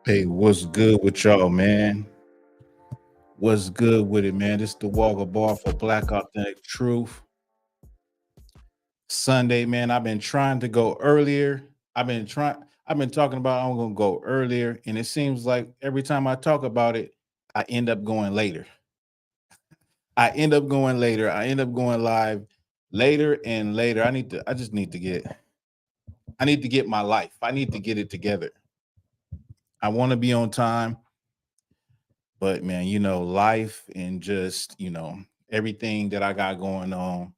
Hey, what's good with y'all, man? What's good with it, man? This is the Thawahgabar for Black Authentic Truth. Sunday, man. I've been trying to go earlier. I've been talking about I'm gonna go earlier, and it seems like every time I talk about it, I end up going later. I end up going live later and later. I need to get my life. I need to get it together. I want to be on time. But man, life and just, everything that I got going on,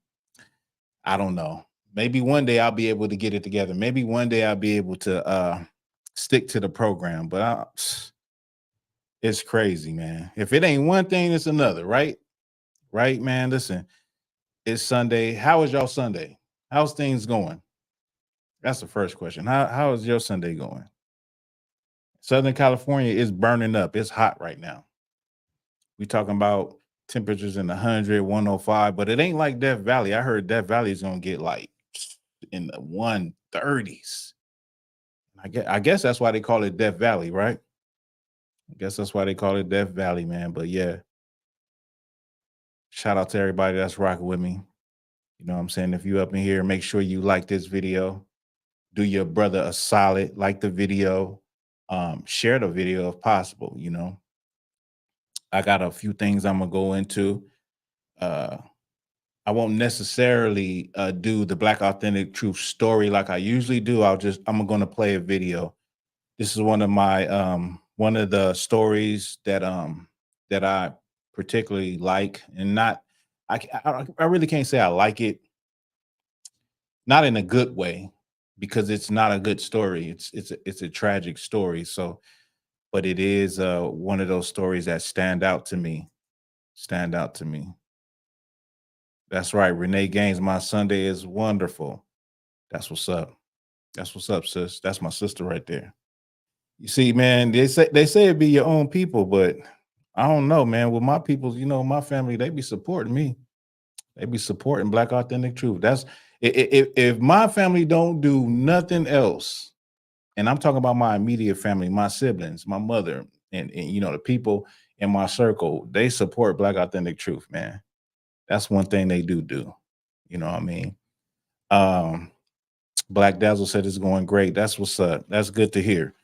I don't know. Maybe one day I'll be able to get it together. Maybe one day I'll be able to stick to the program. But it's crazy, man. If it ain't one thing, it's another, right? Right, man. Listen, it's Sunday. How is y'all Sunday? How's things going? That's the first question. How is your Sunday going? Southern California is burning up. It's hot right now. We talking about temperatures in the 100, 105, but it ain't like Death Valley. I heard Death Valley is gonna get like in the 130s. I guess that's why they call it Death Valley, right? I guess that's why they call it Death Valley, man. But yeah, shout out to everybody that's rocking with me. You know what I'm saying? If you up in here, make sure you like this video. Do your brother a solid, like the video, share the video if possible. I got a few things I'm gonna go into. Uh, I won't necessarily do the Black Authentic Truth story like I usually do. I'm going to play a video. This is one of my one of the stories that I particularly like, and not I really can't say I like it, not in a good way, because it's not a good story. It's a tragic story. So, but it is one of those stories that stand out to me. Stand out to me. That's right. Renee Gaines, my Sunday is wonderful. That's what's up. That's what's up, sis. That's my sister right there. You see, man, they say it be your own people, but I don't know, man. With my people, my family, they be supporting me. They be supporting Black Authentic Truth. That's if my family don't do nothing else, and I'm talking about my immediate family, my siblings, my mother, and the people in my circle, they support Black Authentic Truth, man. That's one thing they do. You know what I mean? Um, Black Dazzle said it's going great. That's what's up. That's good to hear.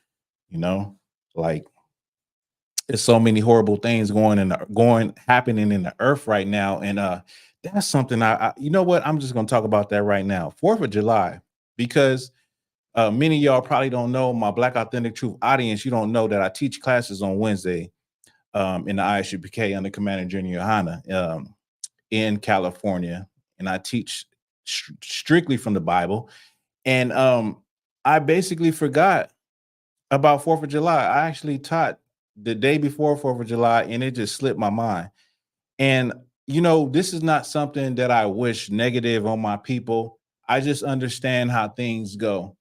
You know, like There's so many horrible things going happening in the earth right now, and that's something you know what, I'm just going to talk about that right now. 4th of July, because many of y'all probably don't know, my Black Authentic Truth audience, you don't know that I teach classes on Wednesday in the ISUPK under Commander Junior Yohana in California, and I teach strictly from the Bible. And I basically forgot about 4th of July. I actually taught the day before 4th of July, and it just slipped my mind. And this is not something that I wish negative on my people. I just understand how things go.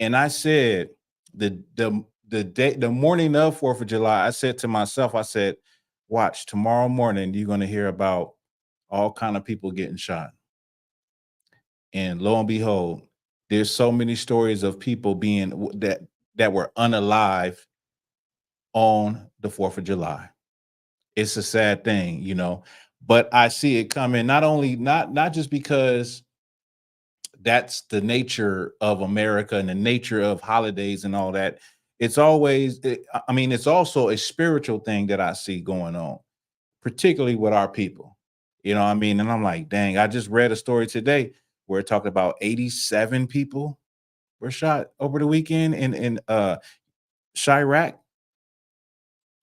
And I said the morning of 4th of July, I said to myself, I said, watch, tomorrow morning you're going to hear about all kind of people getting shot. And lo and behold, there's so many stories of people that were unalive on the 4th of July. It's a sad thing. But I see it coming, not just because that's the nature of America and the nature of holidays and all that. It's also a spiritual thing that I see going on, particularly with our people. And I'm like, dang, I just read a story today where it talked about 87 people were shot over the weekend in Chirac.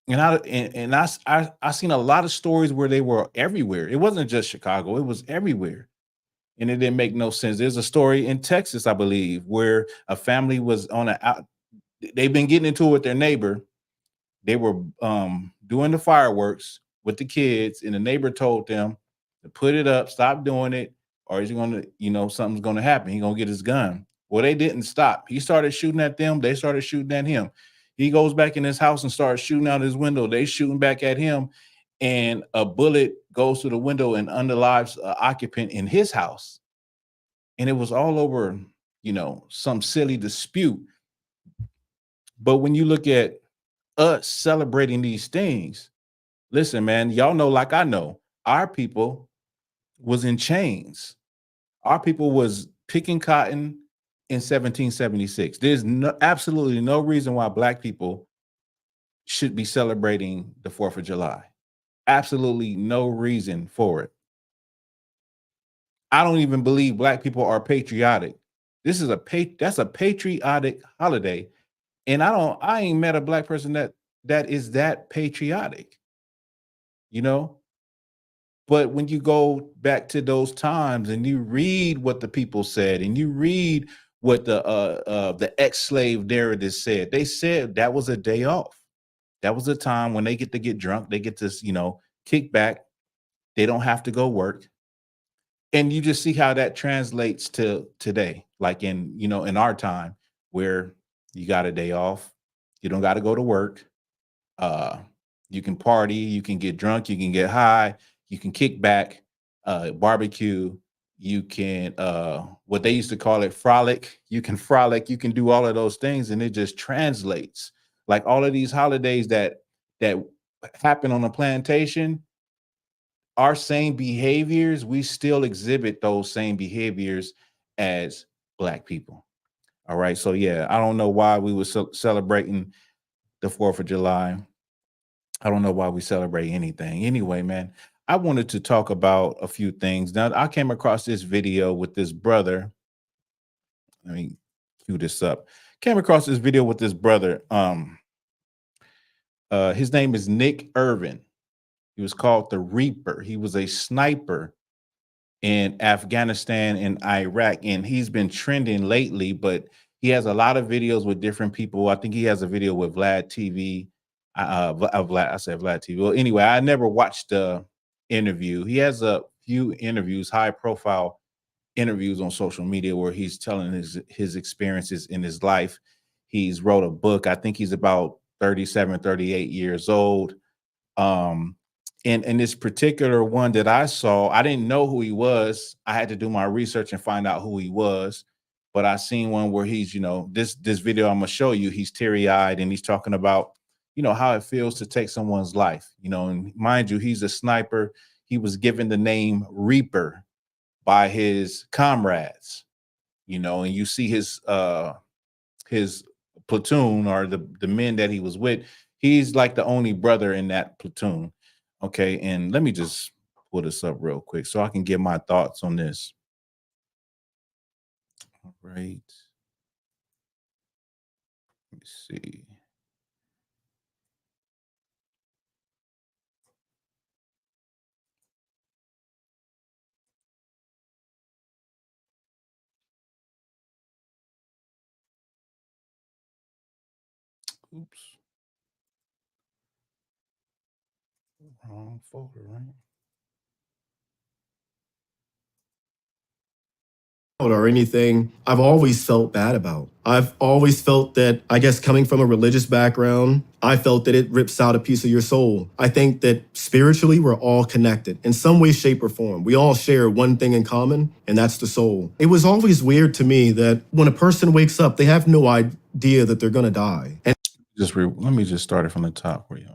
And I seen a lot of stories where they were everywhere. It wasn't just Chicago, it was everywhere. And it didn't make no sense. There's a story in Texas, I believe, where a family was they've been getting into it with their neighbor. They were doing the fireworks with the kids, and the neighbor told them to put it up, stop doing it, or he's gonna, something's gonna happen. He's gonna get his gun. Well, they didn't stop. He started shooting at them, they started shooting at him. He goes back in his house and starts shooting out his window. They shooting back at him, and a bullet goes through the window and underlives an occupant in his house. And it was all over, some silly dispute. But when you look at us celebrating these things, listen, man, y'all know, like I know, our people was in chains. Our people was picking cotton in 1776. There's absolutely no reason why Black people should be celebrating the 4th of July. Absolutely no reason for it. I don't even believe Black people are patriotic. That's a patriotic holiday. And I ain't met a Black person that is that patriotic, you know? But when you go back to those times and you read what the people said, and you read what the ex-slave narrative said, they said that was a day off. That was a time when they get to get drunk, they get to, kick back. They don't have to go work. And you just see how that translates to today, like in our time, where you got a day off, you don't got to go to work. Uh, you can party, you can get drunk, you can get high, you can kick back, barbecue, you can what they used to call it, frolic. You can frolic, you can do all of those things, and it just translates. Like all of these holidays that happen on a plantation, our same behaviors, we still exhibit those same behaviors as Black people. All right. So yeah, I don't know why we were celebrating the 4th of July. I don't know why we celebrate anything. Anyway, man, I wanted to talk about a few things. Now, I came across this video with this brother. Let me cue this up. Came across this video with this brother. His name is Nick Irvin. He was called the Reaper. He was a sniper in Afghanistan and Iraq, and he's been trending lately, but he has a lot of videos with different people. I think he has a video with Vlad TV. I said Vlad TV. Well, anyway, I never watched the interview. He has a few interviews, high profile interviews on social media where he's telling his experiences in his life. He's wrote a book. I think he's about 37, 38 years old. And this particular one that I saw, I didn't know who he was. I had to do my research and find out who he was. But I seen one where he's, this video I'm gonna show you, he's teary-eyed and he's talking about, how it feels to take someone's life. And mind you, he's a sniper. He was given the name Reaper by his comrades, and you see his platoon, or the men that he was with. He's like the only brother in that platoon. Okay, and let me just pull this up real quick so I can get my thoughts on this. All right, let me see. Oops, wrong folder, right? Or anything I've always felt bad about. I've always felt that, I guess, coming from a religious background, I felt that it rips out a piece of your soul. I think that spiritually, we're all connected in some way, shape, or form. We all share one thing in common, and that's the soul. It was always weird to me that when a person wakes up, they have no idea that they're going to die. And Let me just start it from the top for you.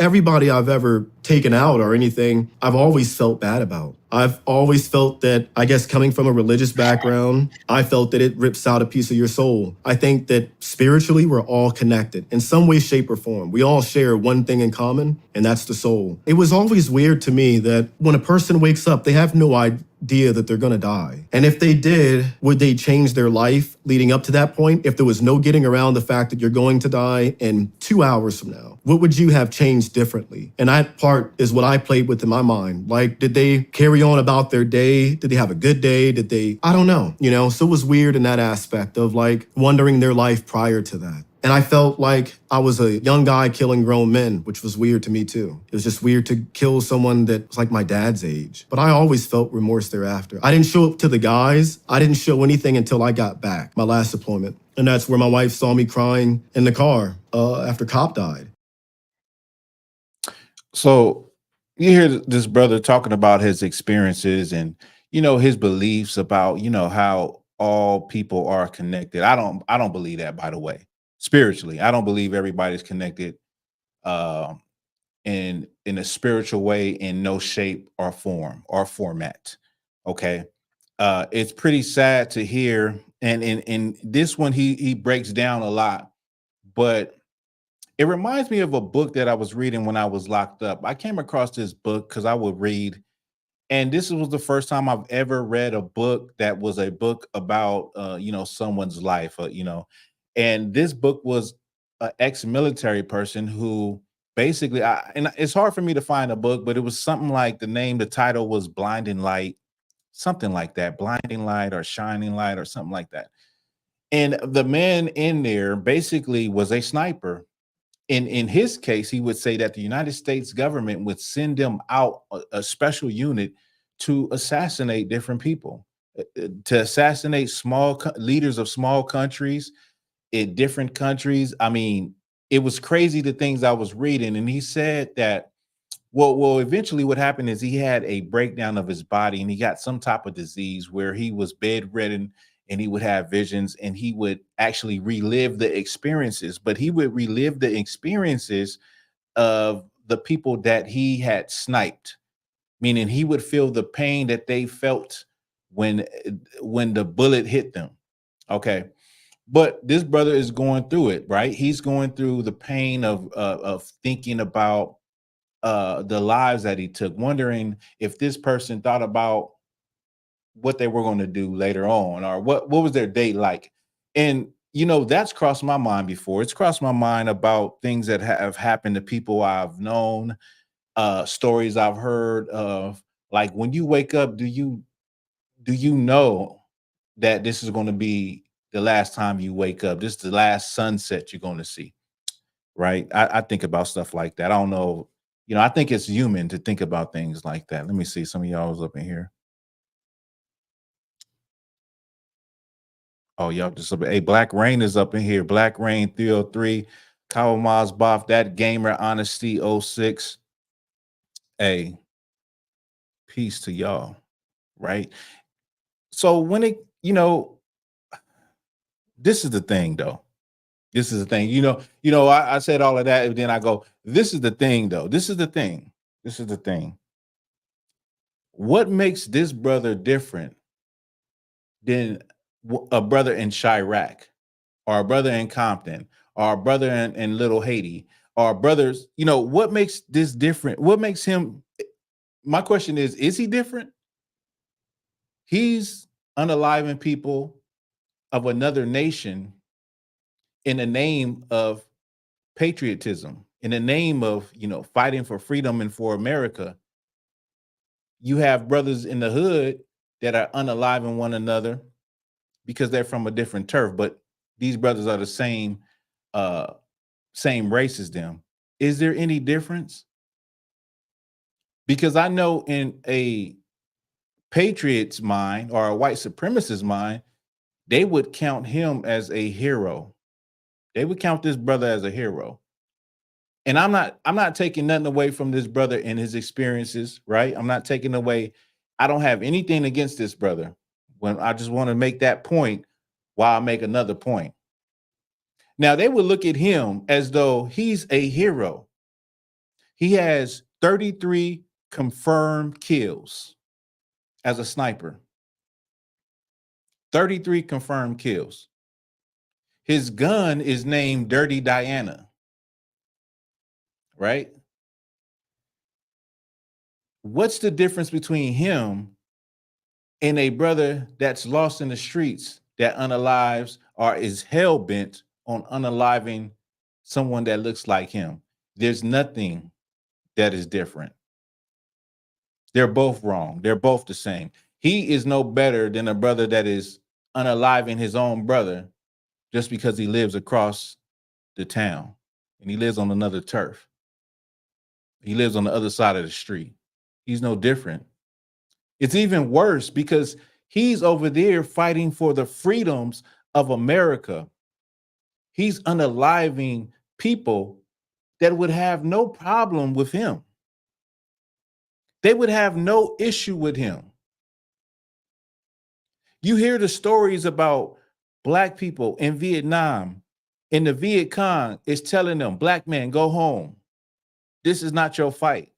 everybody I've ever taken out or anything, I've always felt bad about. I've always felt that, I guess, coming from a religious background, I felt that it rips out a piece of your soul. I think that spiritually, we're all connected in some way, shape, or form. We all share one thing in common, and that's the soul. It was always weird to me that when a person wakes up, they have no idea that they're going to die. And if they did, would they change their life leading up to that point? If there was no getting around the fact that you're going to die in 2 hours from now, what would you have changed differently? And that part is what I played with in my mind. Like, did they carry on about their day? Did they have a good day? Did they, I don't know, So it was weird in that aspect of like wondering their life prior to that. And I felt like I was a young guy killing grown men, which was weird to me too. It was just weird to kill someone that was like my dad's age. But I always felt remorse thereafter. I didn't show up to the guys. I didn't show anything until I got back, my last deployment. And that's where my wife saw me crying in the car after Cop died. So you hear this brother talking about his experiences and his beliefs about how all people are connected. I don't believe that, by the way. Spiritually, I don't believe everybody's connected uh in a spiritual way in no shape or form or format. Okay. It's pretty sad to hear, and in this one he breaks down a lot, but it reminds me of a book that I was reading when I was locked up. I came across this book because I would read, and this was the first time I've ever read a book that was a book about someone's life, and this book was an ex-military person who basically and it's hard for me to find a book, but it was something like the title was Blinding Light, something like that, Blinding Light or Shining Light or something like that. And the man in there basically was a sniper. In his case, he would say that the United States government would send them out a special unit to assassinate different people, to assassinate leaders of small countries in different countries. I mean, it was crazy the things I was reading, and he said that eventually what happened is he had a breakdown of his body and he got some type of disease where he was bedridden and he would have visions and he would actually relive the experiences, but he would relive the experiences of the people that he had sniped, meaning he would feel the pain that they felt when when the bullet hit them. Okay. But this brother is going through it, right? He's going through the pain of thinking about the lives that he took, wondering if this person thought about what they were going to do later on, or what was their date like. And that's crossed my mind before. It's crossed my mind about things that have happened to people I've known, stories I've heard of, like, when you wake up, do you know that this is going to be the last time you wake up? This is the last sunset you're going to see, right? I think about stuff like that. I don't know. I think it's human to think about things like that. Let me see. Some of y'all was up in here. Oh, y'all just up. Hey, Black Rain is up in here. Black Rain 303. Kyle Mosboff, that gamer honesty 06. Hey, peace to y'all. Right. So when this is the thing though. This is the thing. I said all of that, and then I go, this is the thing though. This is the thing. This is the thing. What makes this brother different than a brother in Chirac, or a brother in Compton, or a brother in Little Haiti, our brothers, what makes this different? What makes him? My question is he different? He's unaliving people of another nation in the name of patriotism, in the name of, fighting for freedom and for America. You have brothers in the hood that are unaliving one another because they're from a different turf, but these brothers are the same race as them. Is there any difference? Because I know in a patriot's mind or a white supremacist mind, they would count him as a hero. They would count this brother as a hero. And I'm not taking nothing away from this brother and his experiences, right? I'm not taking away. I don't have anything against this brother. When I just want to make that point while I make another point. Now they would look at him as though he's a hero. He has 33 confirmed kills as a sniper. 33 confirmed kills. His gun is named Dirty Diana, right? What's the difference between him and a brother that's lost in the streets that unalives or is hell-bent on unaliving someone that looks like him? There's nothing that is different. They're both wrong. They're both the same. He is no better than a brother that is unaliving his own brother just because he lives across the town and he lives on another turf. He lives on the other side of the street. He's no different. It's even worse because he's over there fighting for the freedoms of America. He's unaliving people that would have no problem with him. They would have no issue with him. You hear the stories about Black people in Vietnam, and the Viet Cong is telling them, Black man, go home. This is not your fight.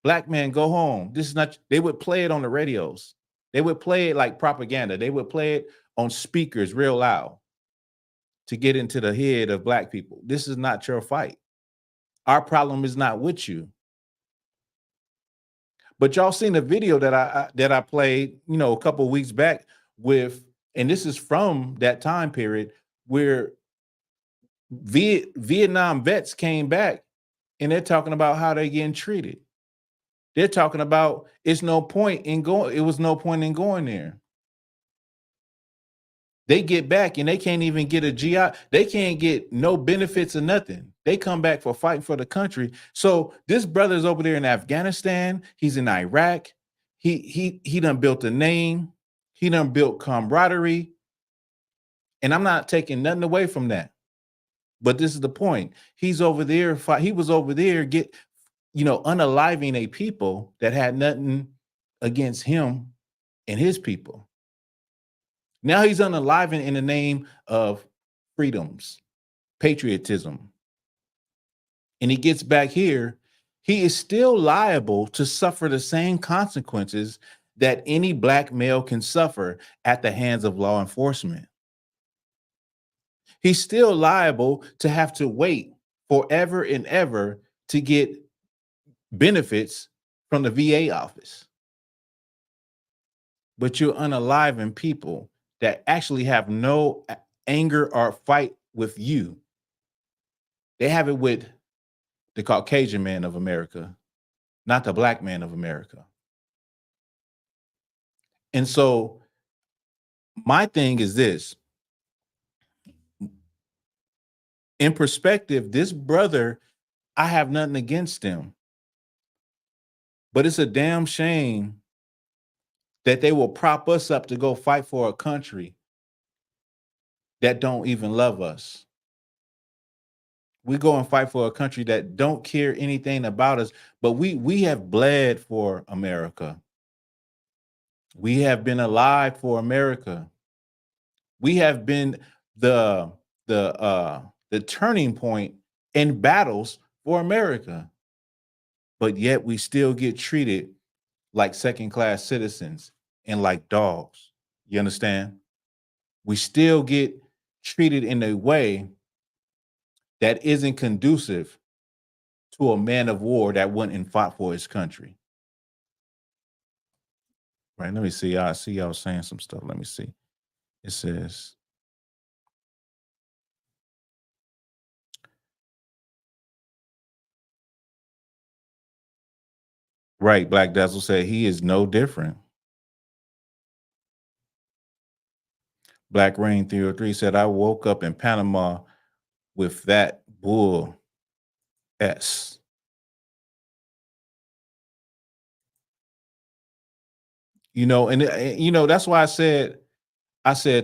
Black man, go home. This is not. They would play it on the radios. They would play it like propaganda. They would play it on speakers real loud to get into the head of Black people. This is not your fight. Our problem is not with you. But y'all seen the video that I played, a couple of weeks back with, and this is from that time period where Vietnam vets came back and they're talking about how they're getting treated. They're talking about it's no point in going. It was no point in going there. They get back and they can't even get a GI. They can't get no benefits or nothing. They come back for fighting for the country. So this brother's over there in Afghanistan. He's in Iraq. He done built a name. He done built camaraderie. And I'm not taking nothing away from that. But this is the point. He's over there. He was over there unaliving a people that had nothing against him and his people. Now he's unaliving in the name of freedoms, patriotism. And he gets back here, he is still liable to suffer the same consequences that any Black male can suffer at the hands of law enforcement. He's still liable to have to wait forever and ever to get benefits from the VA office. But you're unaliving people that actually have no anger or fight with you. They have it with the Caucasian man of America, not the Black man of America. And so my thing is this. In perspective, this brother, I have nothing against him. But it's a damn shame that they will prop us up to go fight for a country that don't even love us. We go and fight for a country that don't care anything about us, but we have bled for America. We have been alive for America. We have been the turning point in battles for America. But yet we still get treated like second-class citizens and like dogs. You understand? We still get treated in a way that isn't conducive to a man of war that went and fought for his country. Right. Let me see. I see y'all saying some stuff. Let me see. It says, right. Black Dazzle said he is no different. Black Rain 303 said, I woke up in Panama with that bull S. You know, and you know, that's why I said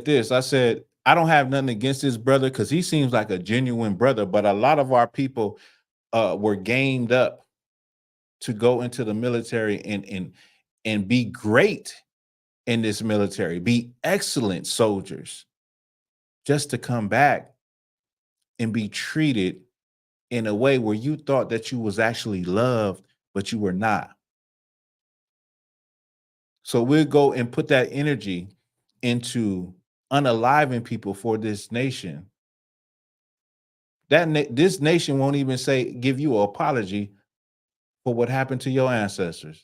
this. I said, I don't have nothing against this brother because he seems like a genuine brother, but a lot of our people were gamed up to go into the military and be great in this military, be excellent soldiers, just to come back and be treated in a way where you thought that you was actually loved, but you were not. So we'll go and put that energy into unaliving people for this nation. This nation won't even give you an apology for what happened to your ancestors.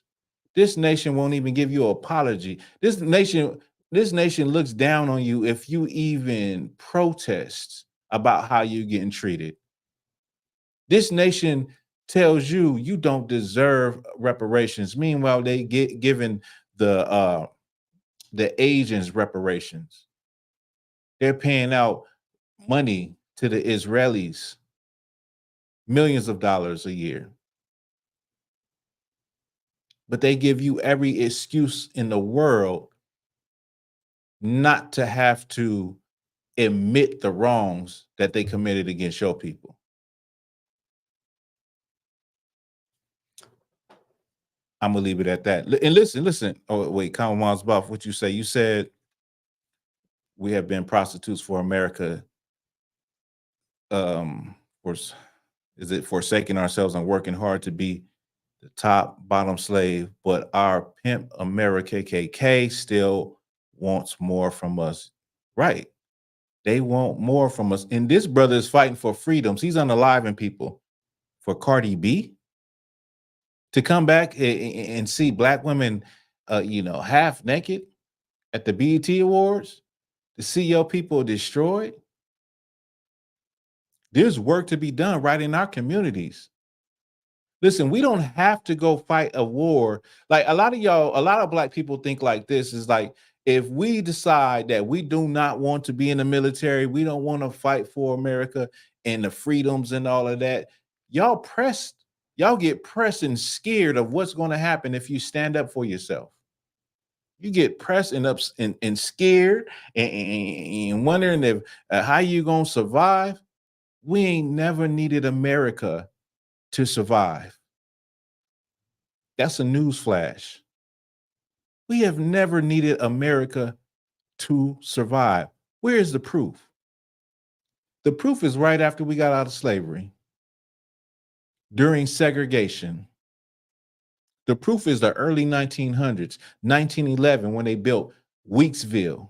This nation won't even give you an apology. This nation looks down on you if you even protest about how you're getting treated. This nation tells you you don't deserve reparations. Meanwhile, they get given the Asians reparations. They're paying out money to the Israelis, millions of dollars a year. But they give you every excuse in the world not to have to admit the wrongs that they committed against your people. I'm gonna leave it at that. And listen. Oh, wait, Commonwealth's Buff, what you say? You said we have been prostitutes for America. For is it forsaking ourselves and working hard to be the top bottom slave, but our pimp America KKK still wants more from us. Right. They want more from us. And this brother is fighting for freedoms. He's unaliving people for Cardi B to come back and see black women, half naked at the BET Awards, to see your people destroyed. There's work to be done right in our communities. Listen, we don't have to go fight a war. Like a lot of black people think like this is like, if we decide that we do not want to be in the military, we don't want to fight for America and the freedoms and all of that, y'all get pressed and scared of what's going to happen if you stand up for yourself. You get pressed and scared and wondering if how you going to survive. We ain't never needed America to survive. That's a news flash. We have never needed America to survive. Where is the proof? The proof is right after we got out of slavery, during segregation. The proof is the early 1900s, 1911, when they built Weeksville,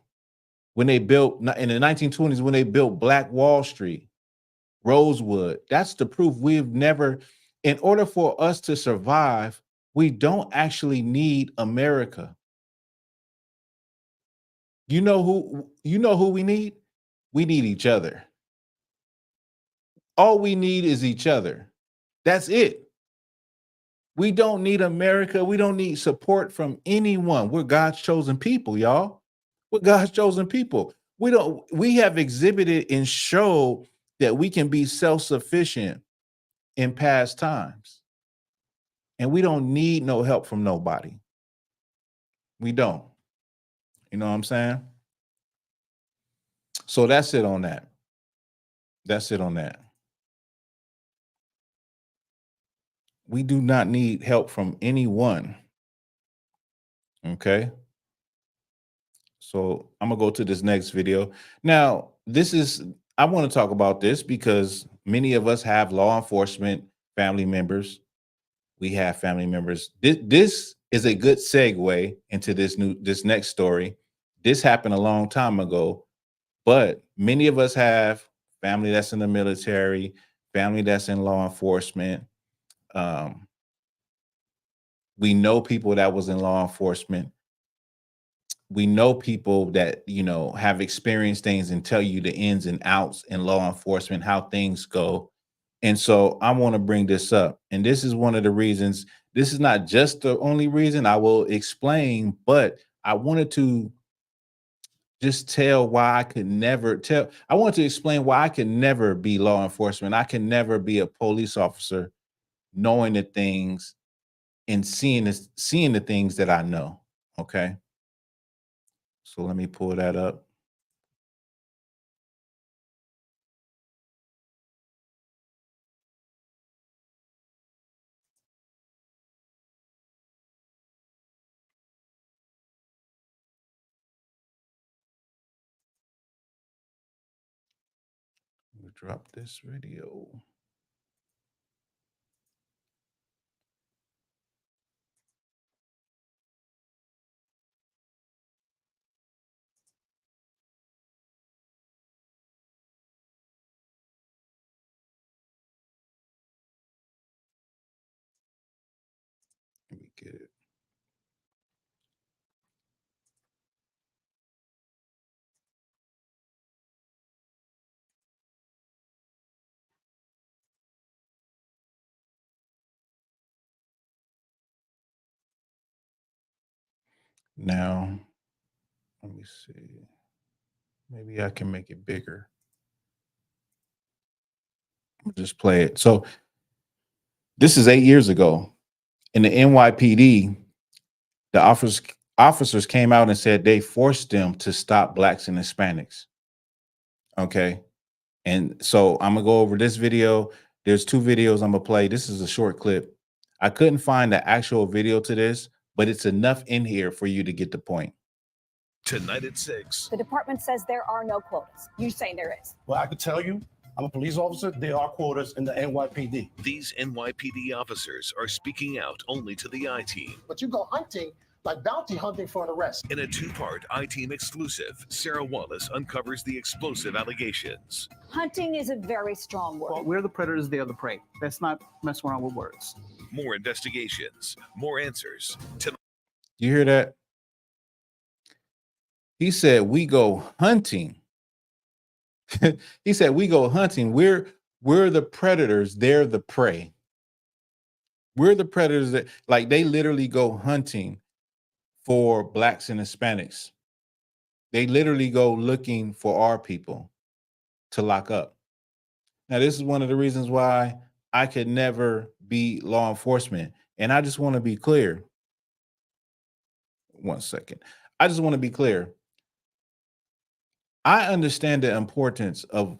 when they built, in the 1920s, when they built Black Wall Street, Rosewood. That's the proof. In order for us to survive, we don't actually need America. You know who we need? We need each other. All we need is each other. That's it. We don't need America. We don't need support from anyone. We're God's chosen people, y'all. We're God's chosen people. We have exhibited and showed that we can be self-sufficient in past times. And we don't need no help from nobody. We don't. You know what I'm saying? So that's it on that. That's it on that. We do not need help from anyone. Okay. So I'm gonna go to this next video. Now, I want to talk about this because many of us have law enforcement family members. We have family members. This is a good segue into this next story. This happened a long time ago, but many of us have family that's in the military, family that's in law enforcement. We know people that was in law enforcement. We know people that, you know, have experienced things and tell you the ins and outs in law enforcement, how things go. And so I want to bring this up. And this is one of the reasons. This is not just the only reason. I will explain, but I wanted to just tell why I could never tell. I want to explain why I could never be law enforcement. I can never be a police officer, knowing the things and seeing the things that I know. Okay. So let me pull that up. Let me drop this video. Let me get it. Now, let me see. Maybe I can make it bigger. I'll just play it. So this is 8 years ago. In the NYPD, the officers came out and said they forced them to stop blacks and Hispanics. Okay. And so I'm gonna go over this video. There's two videos I'm gonna play. This is a short clip. I couldn't find the actual video to this, but it's enough in here for you to get the point. Tonight at 6. The department says there are no quotas. You say there is. Well, I could tell you, I'm a police officer. There are quotas in the NYPD. These NYPD officers are speaking out only to the I-Team. But you go hunting like bounty hunting for an arrest. In a two-part I-Team exclusive, Sarah Wallace uncovers the explosive allegations. Hunting is a very strong word. Well, we're the predators, they are the prey. Let's not mess around with words. More investigations, more answers. You hear that? He said, we go hunting. He said, we go hunting. We're the predators. They're the prey. We're the predators that, like, they literally go hunting for blacks and Hispanics. They literally go looking for our people to lock up. Now, this is one of the reasons why I could never be law enforcement. And I just want to be clear. 1 second. I just want to be clear. I understand the importance of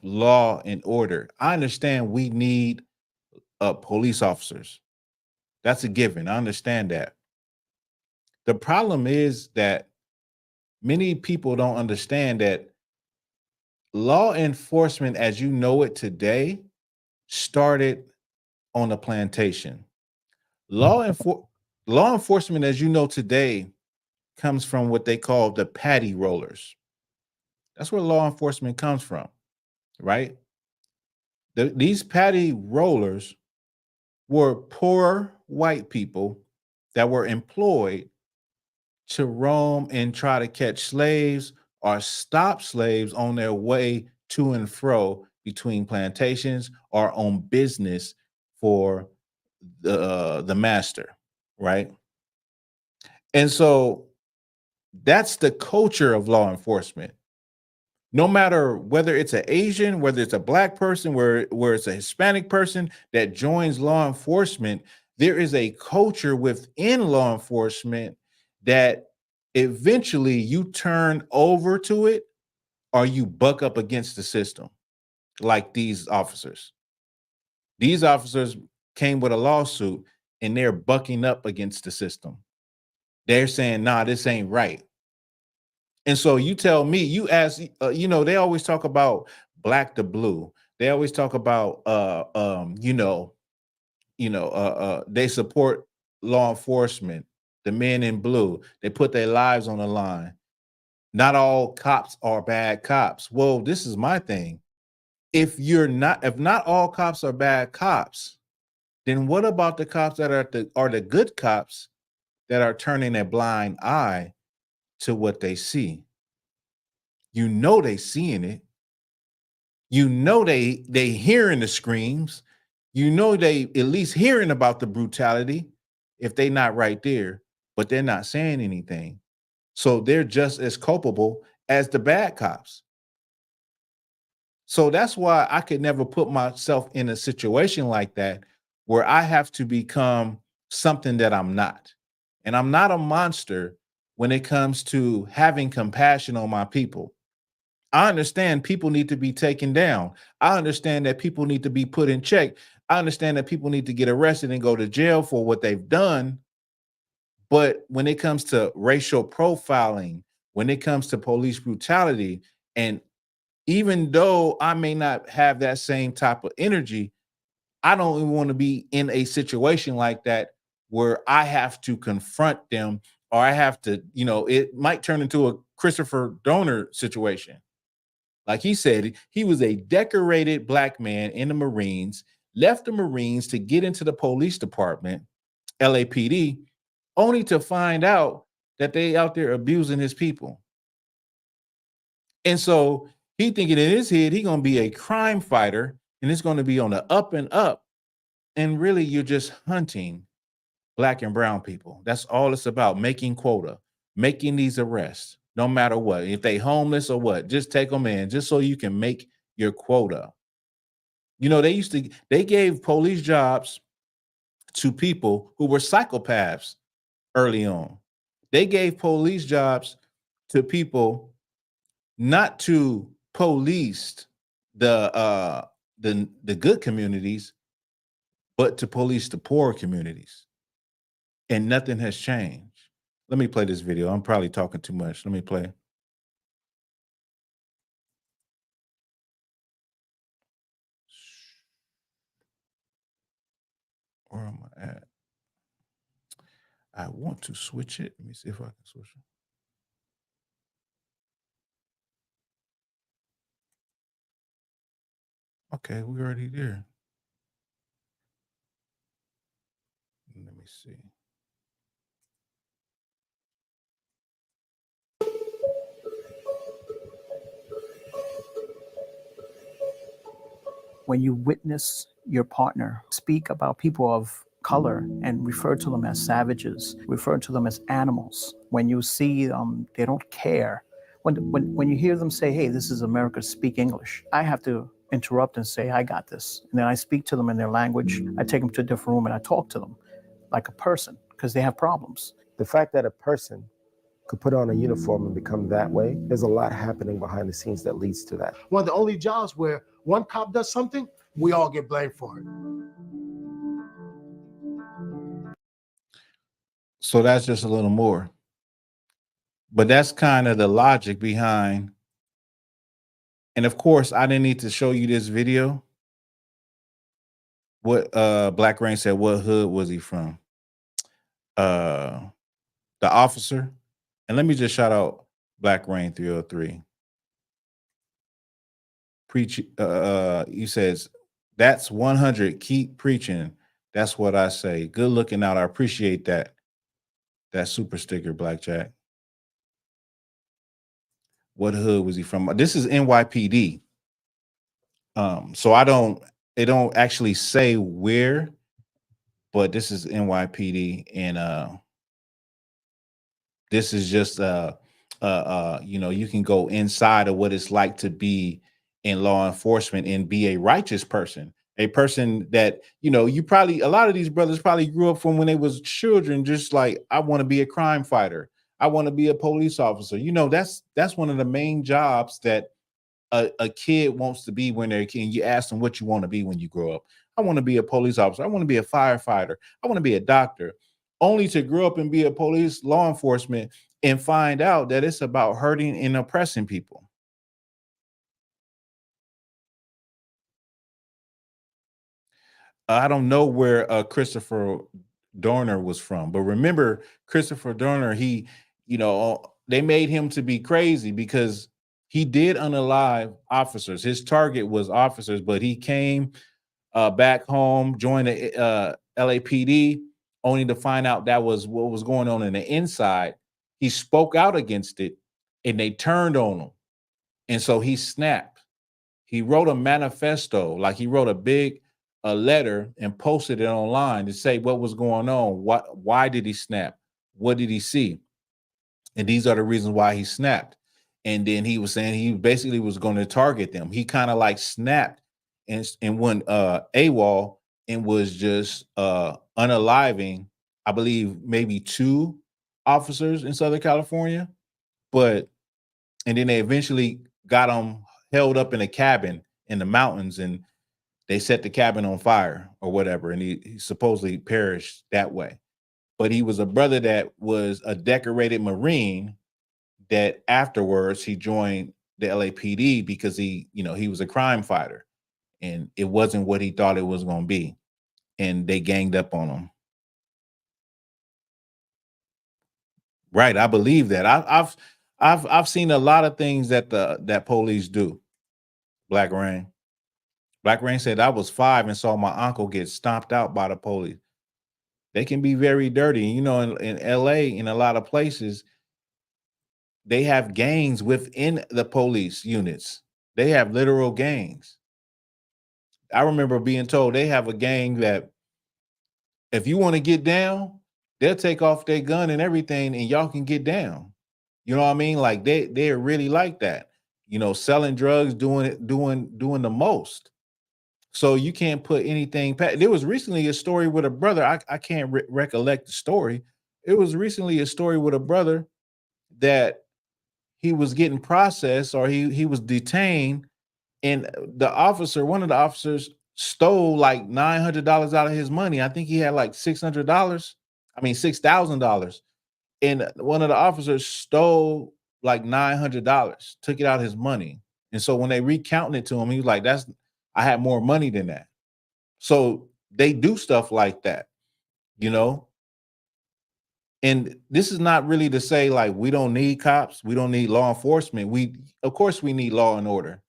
law and order. I understand we need police officers. That's a given. I understand that. The problem is that many people don't understand that law enforcement, as you know it today, started on a plantation. Law enforcement, as you know today, comes from what they call the paddy rollers. That's where law enforcement comes from, right? These paddy rollers were poor white people that were employed to roam and try to catch slaves or stop slaves on their way to and fro between plantations or on business for the master, right? And so that's the culture of law enforcement. No matter whether it's an Asian, whether it's a black person, where it's a Hispanic person that joins law enforcement, there is a culture within law enforcement that eventually you turn over to it or you buck up against the system, like these officers. These officers came with a lawsuit and they're bucking up against the system. They're saying, nah, this ain't right. And so you tell me, you ask, they always talk about black to blue. They always talk about, they support law enforcement, the men in blue. They put their lives on the line. Not all cops are bad cops. Well, this is my thing. If not all cops are bad cops, then what about the cops that are the good cops that are turning a blind eye to what they see? You know they seeing it. You know they hearing the screams. You know they at least hearing about the brutality if they not right there, but they're not saying anything. So they're just as culpable as the bad cops. So that's why I could never put myself in a situation like that where I have to become something that I'm not. And I'm not a monster when it comes to having compassion on my people. I understand people need to be taken down. I understand that people need to be put in check. I understand that people need to get arrested and go to jail for what they've done. But when it comes to racial profiling, when it comes to police brutality, and even though I may not have that same type of energy, I don't even want to be in a situation like that where I have to confront them or I have to, it might turn into a Christopher Donor situation. Like he said, he was a decorated black man in the Marines, left the Marines to get into the police department, LAPD, only to find out that they out there abusing his people. And so he thinking in his head, he going to be a crime fighter and it's going to be on the up and up. And really, you're just hunting black and brown people. That's all it's about, making quota, making these arrests, no matter what. If they homeless or what, just take them in just so you can make your quota. They gave police jobs to people who were psychopaths early on. They gave police jobs to people not to police the good communities, but to police the poor communities. And nothing has changed. Let me play this video. I'm probably talking too much. Let me play. Where am I at? I want to switch it. Let me see if I can switch it. Okay, we're already there. Let me see. When you witness your partner speak about people of color and refer to them as savages, refer to them as animals, when you see they don't care, when you hear them say, hey, this is America, speak English, I have to interrupt and say, I got this. And then I speak to them in their language. I take them to a different room and I talk to them like a person because they have problems. The fact that a person could put on a uniform and become that way, there's a lot happening behind the scenes that leads to that. One of the only jobs where one cop does something, we all get blamed for it. So that's just a little more. But that's kind of the logic behind. And of course, I didn't need to show you this video. What Black Rain said, what hood was he from? The officer. And let me just shout out Black Rain 303. Preach, he says, that's 100. Keep preaching. That's what I say. Good looking out. I appreciate that. That super sticker, Blackjack. What hood was he from? This is NYPD. So it don't actually say where, but this is NYPD, and this is just you can go inside of what it's like to be in law enforcement and be a righteous person, a person that, you probably, a lot of these brothers probably grew up from when they was children, just like, I want to be a crime fighter. I want to be a police officer. That's one of the main jobs that a kid wants to be when they're a kid. And you ask them what you want to be when you grow up. I want to be a police officer. I want to be a firefighter. I want to be a doctor. Only to grow up and be a police law enforcement and find out that it's about hurting and oppressing people. I don't know where Christopher Dorner was from, but remember Christopher Dorner, they made him to be crazy because he did unalive officers. His target was officers, but he came back home, joined the LAPD, only to find out that was what was going on in the inside. He spoke out against it and they turned on him. And so he snapped. He wrote a manifesto, like he wrote a letter and posted it online to say what was going on. Why did he snap? What did he see? And these are the reasons why he snapped. And then he was saying he basically was going to target them. He kind of like snapped and went AWOL and was just unaliving, I believe, maybe 2 officers in Southern California. And then they eventually got him held up in a cabin in the mountains, and they set the cabin on fire or whatever. And he supposedly perished that way. But he was a brother that was a decorated Marine that afterwards he joined the LAPD because he was a crime fighter, and it wasn't what he thought it was going to be. And they ganged up on him. Right. I believe that. I've seen a lot of things that police do. Black Rain. Black Rain said, I was 5 and saw my uncle get stomped out by the police. They can be very dirty. You know, in LA, in a lot of places, they have gangs within the police units. They have literal gangs. I remember being told they have a gang that if you want to get down, they'll take off their gun and everything and y'all can get down. You know what I mean? Like they're really like that. You know, selling drugs, doing the most. So you can't put anything past. There was recently a story with a brother. I can't recollect the story. It was recently a story with a brother that he was getting processed, or he was detained, and one of the officers stole like $900 out of his money. I think he had like $600. I mean $6,000. And one of the officers stole like $900, took it out of his money. And so when they recounted it to him, he was like, I had more money than that. So they do stuff like that, you know? And this is not really to say like we don't need cops, we don't need law enforcement. Of course we need law and order.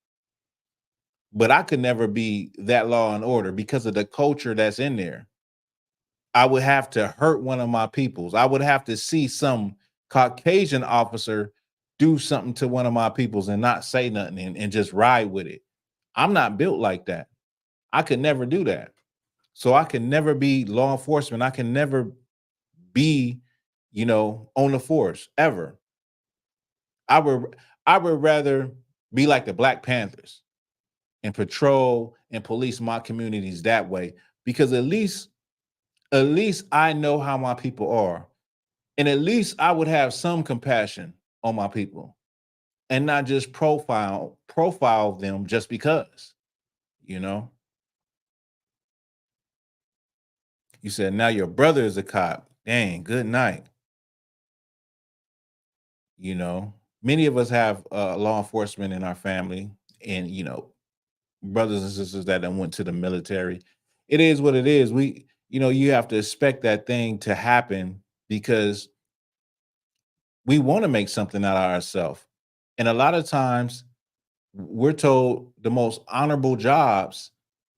But I could never be that law and order because of the culture that's in there. I would have to hurt one of my peoples. I would have to see some Caucasian officer do something to one of my peoples and not say nothing and just ride with it. I'm not built like that. I could never do that. So I can never be law enforcement. I can never be, on the force ever. I would rather be like the Black Panthers and patrol and police my communities that way, because at least I know how my people are. And at least I would have some compassion on my people and not just profile them just because, You said, now your brother is a cop. Dang, good night. Many of us have law enforcement in our family and, brothers and sisters that went to the military. It is what it is. You have to expect that thing to happen because we want to make something out of ourselves. And a lot of times we're told the most honorable jobs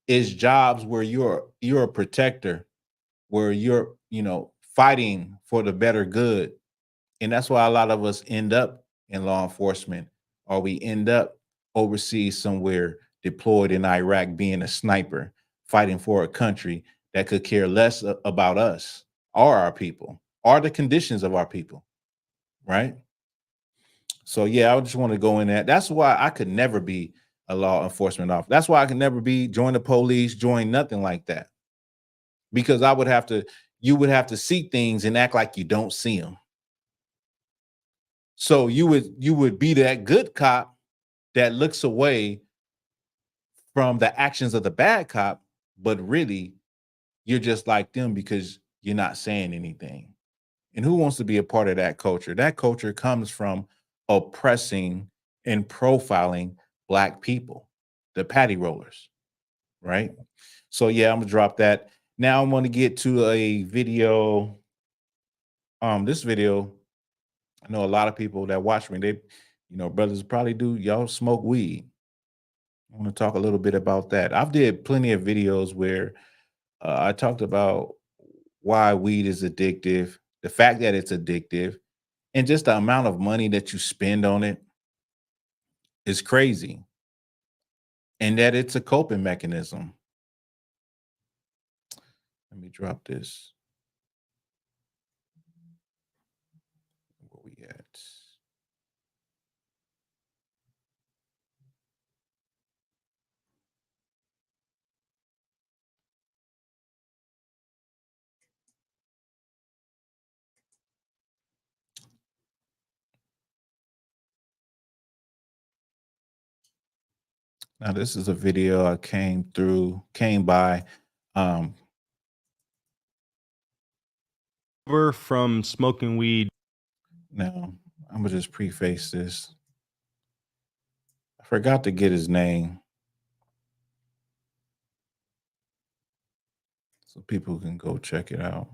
is jobs where you're a protector, where you're, fighting for the better good. And that's why a lot of us end up in law enforcement, or we end up overseas somewhere deployed in Iraq being a sniper, fighting for a country that could care less about us or our people or the conditions of our people, right? So yeah, I just want to go in that. That's why I could never be a law enforcement officer. That's why I could never join the police, join nothing like that. Because you would have to see things and act like you don't see them. So you would be that good cop that looks away from the actions of the bad cop, but really you're just like them because you're not saying anything. And who wants to be a part of that culture? That culture comes from oppressing and profiling Black people, the patty rollers, right? So yeah, I'm gonna drop that. Now I'm gonna get to a video. This video, I know a lot of people that watch me, they, brothers probably do, y'all smoke weed. I want to talk a little bit about that. I've did plenty of videos where I talked about why weed is addictive, the fact that it's addictive, and just the amount of money that you spend on it is crazy, and that it's a coping mechanism. Let me drop this. Where we at? Now, this is a video I came by. Um, From smoking weed. Now, I'm gonna just preface this. I forgot to get his name, so people can go check it out.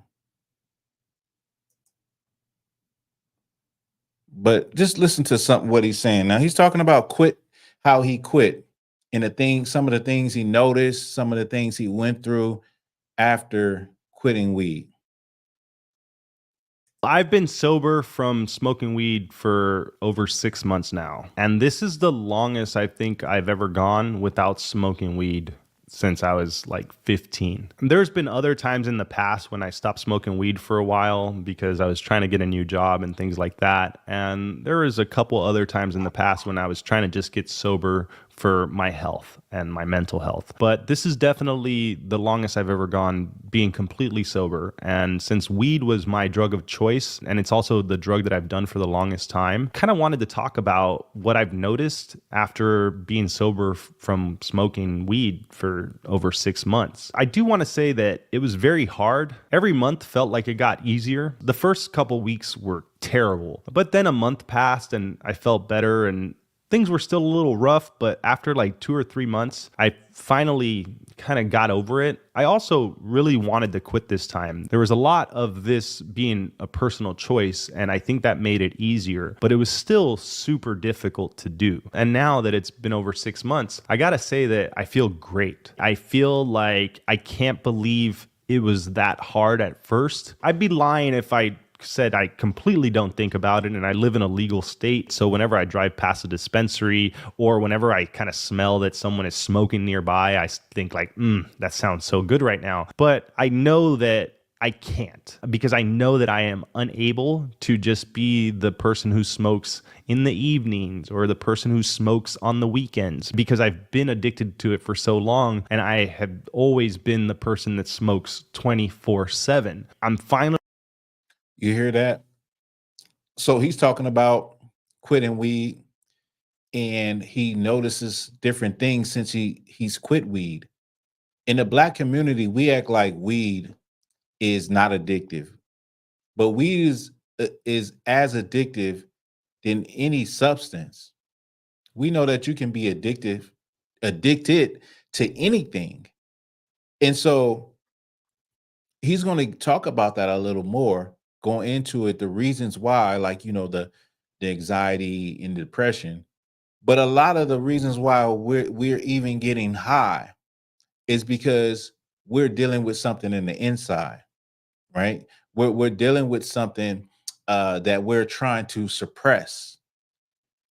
But just listen to what he's saying. Now he's talking about how he quit, and some of the things he noticed, some of the things he went through after quitting weed. I've been sober from smoking weed for over 6 months now. And this is the longest I think I've ever gone without smoking weed since I was like 15. There's been other times in the past when I stopped smoking weed for a while because I was trying to get a new job and things like that. And there was a couple other times in the past when I was trying to just get sober for my health and my mental health. But this is definitely the longest I've ever gone being completely sober. And since weed was my drug of choice, and it's also the drug that I've done for the longest time, kind of wanted to talk about what I've noticed after being sober from smoking weed for over 6 months. I do want to say that it was very hard. Every month felt like it got easier. The first couple weeks were terrible, but then a month passed and I felt better, and things were still a little rough, but after like 2 or 3 months, I finally kind of got over it. I also really wanted to quit this time. There was a lot of this being a personal choice, and I think that made it easier, but it was still super difficult to do. And now that it's been over 6 months, I gotta say that I feel great. I feel like I can't believe it was that hard at first. I'd be lying if I said I completely don't think about it, and I live in a legal state, so whenever I drive past a dispensary or whenever I kind of smell that someone is smoking nearby, I think like, that sounds so good right now. But I know that I can't, because I know that I am unable to just be the person who smokes in the evenings or the person who smokes on the weekends, because I've been addicted to it for so long, and I have always been the person that smokes 24/7. I'm finally. You hear that? So he's talking about quitting weed, and he notices different things since he's quit weed. In the Black community, we act like weed is not addictive, but weed is as addictive than any substance. We know that you can be addicted to anything, and so he's going to talk about that a little more, going into it, the reasons why, like, the anxiety and depression. But a lot of the reasons why we're even getting high is because we're dealing with something in the inside, right? We're dealing with something that we're trying to suppress.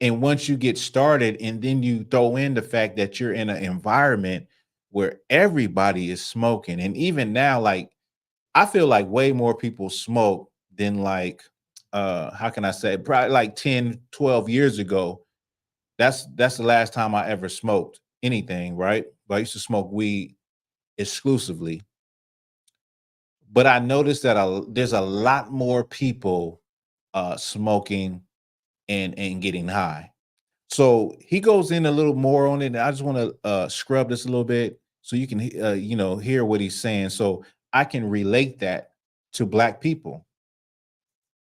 And once you get started, and then you throw in the fact that you're in an environment where everybody is smoking, and even now, like, I feel like way more people smoke than, like, how can I say, probably like 10, 12 years ago. That's the last time I ever smoked anything, right? But I used to smoke weed exclusively. But I noticed that there's a lot more people smoking and getting high. So he goes in a little more on it, and I just want to scrub this a little bit so you can hear what he's saying, so I can relate that to Black people.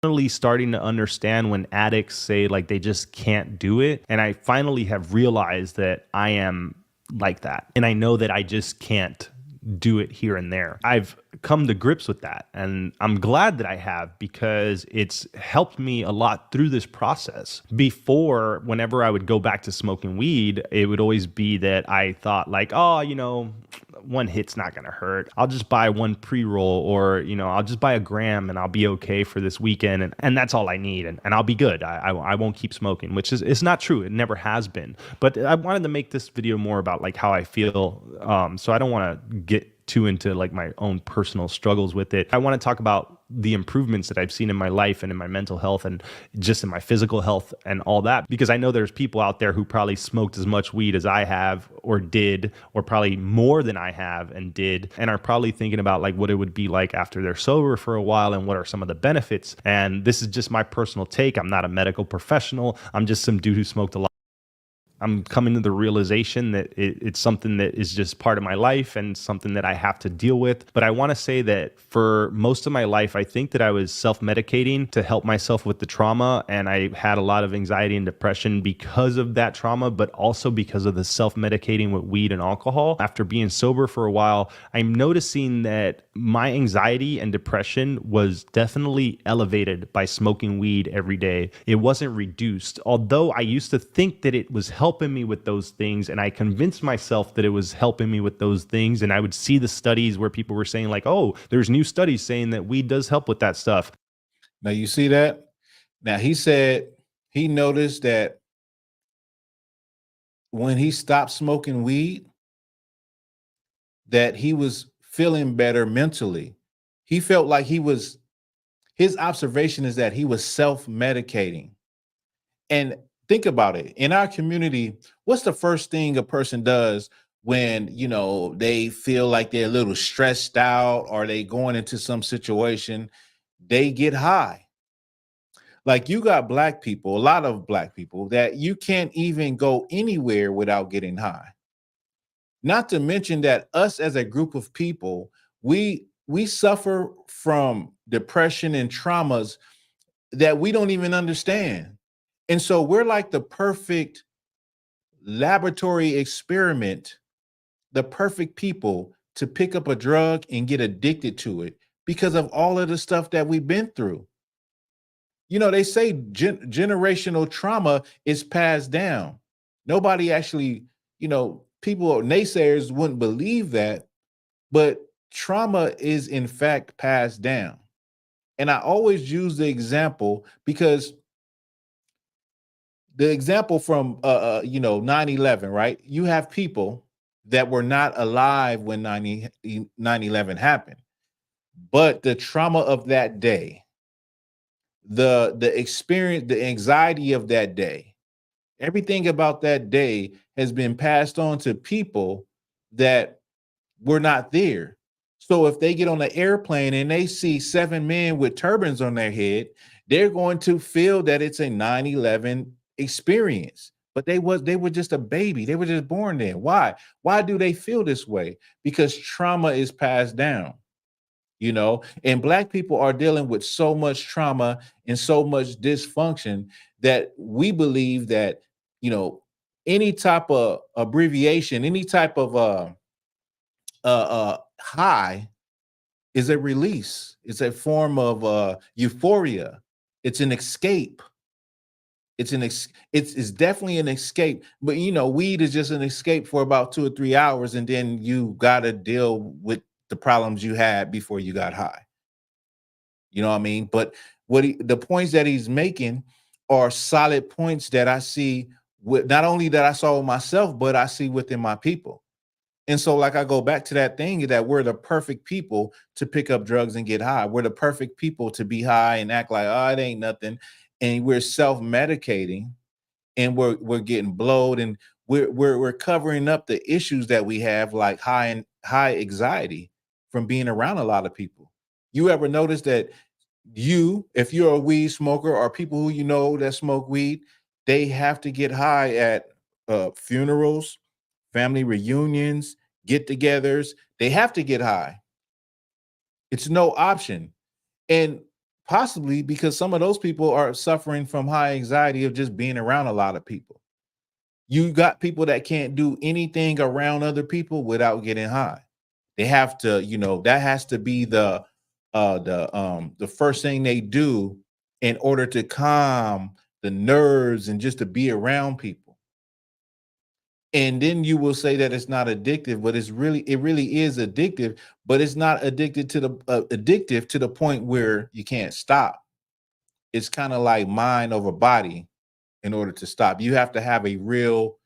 Finally starting to understand when addicts say like they just can't do it, and I finally have realized that I am like that, and I know that I just can't do it here and there. I've come to grips with that. And I'm glad that I have, because it's helped me a lot through this process. Before, whenever I would go back to smoking weed, it would always be that I thought like, oh, one hit's not going to hurt. I'll just buy one pre-roll, or, I'll just buy a gram and I'll be okay for this weekend. And that's all I need. And I'll be good. I won't keep smoking, which is, it's not true. It never has been. But I wanted to make this video more about like how I feel. So I don't want to get too into like my own personal struggles with it. I want to talk about the improvements that I've seen in my life and in my mental health and just in my physical health and all that, because I know there's people out there who probably smoked as much weed as I have or did, or probably more than I have and did, and are probably thinking about like what it would be like after they're sober for a while and what are some of the benefits. And this is just my personal take. I'm not a medical professional. I'm just some dude who smoked a lot. I'm coming to the realization that it's something that is just part of my life and something that I have to deal with. But I want to say that for most of my life, I think that I was self-medicating to help myself with the trauma. And I had a lot of anxiety and depression because of that trauma, but also because of the self-medicating with weed and alcohol. After being sober for a while, I'm noticing that my anxiety and depression was definitely elevated by smoking weed every day. It wasn't reduced, although I used to think that it was helping me with those things, and I convinced myself that it was helping me with those things. And I would see the studies where people were saying like, oh, there's new studies saying that weed does help with that stuff. Now you see that? Now he said he noticed that when he stopped smoking weed, that he was feeling better mentally. He felt like his observation is that he was self-medicating. And think about it. In our community, what's the first thing a person does when, they feel like they're a little stressed out or they going into some situation? They get high. Like, you got Black people, a lot of Black people, that you can't even go anywhere without getting high. Not to mention that us as a group of people, we suffer from depression and traumas that we don't even understand. And so we're like the perfect laboratory experiment, the perfect people to pick up a drug and get addicted to it because of all of the stuff that we've been through. They say generational trauma is passed down. Nobody actually, people, naysayers wouldn't believe that, but trauma is in fact passed down. And I always use the example because the example from 9/11, right? You have people that were not alive when 9/11 happened, but the trauma of that day, the experience, the anxiety of that day, everything about that day has been passed on to people that were not there. So if they get on an airplane and they see 7 men with turbans on their head, they're going to feel that it's a 9/11 experience. But they were just a baby. They were just born then. Why? Why do they feel this way? Because trauma is passed down. And Black people are dealing with so much trauma and so much dysfunction that we believe that, any type of abbreviation, any type of high is a release. It's a form of euphoria. It's an escape. It's definitely an escape. But weed is just an escape for about 2 or 3 hours, and then you got to deal with the problems you had before you got high. You know what I mean? But the points that he's making are solid points that I see with, not only that I saw with myself, but I see within my people. And so, like, I go back to that thing that we're the perfect people to pick up drugs and get high. We're the perfect people to be high and act like, oh, it ain't nothing. And we're self-medicating, and we're getting blowed, and we're covering up the issues that we have, like high anxiety from being around a lot of people. You ever notice that if you're a weed smoker, or people who that smoke weed, they have to get high at funerals, family reunions, get-togethers. They have to get high. It's no option. And possibly because some of those people are suffering from high anxiety of just being around a lot of people. You got people that can't do anything around other people without getting high. They have to, you know, that has to be the first thing they do in order to calm the nerves and just to be around people. And then you will say that it's not addictive, but it really is addictive, but it's not addicted to the addictive to the point where you can't stop. It's kind of like mind over body. In order to stop, you have to have a real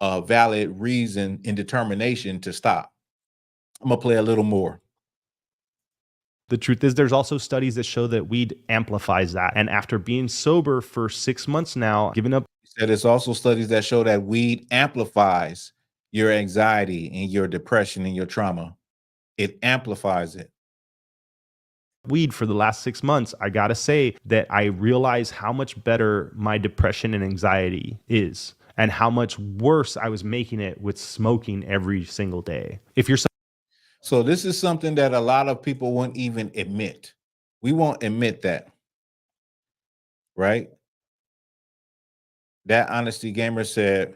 valid reason and determination to stop. I'm gonna play a little more. The truth is, there's also studies that show that weed amplifies that. And after being sober for 6 months now, giving up. He said there's also studies that show that weed amplifies your anxiety and your depression and your trauma. It amplifies it. Weed for the last 6 months, I gotta say that I realize how much better my depression and anxiety is, and how much worse I was making it with smoking every single day. If you're So this is something that a lot of people won't even admit. We won't admit that, right? That Honesty Gamer said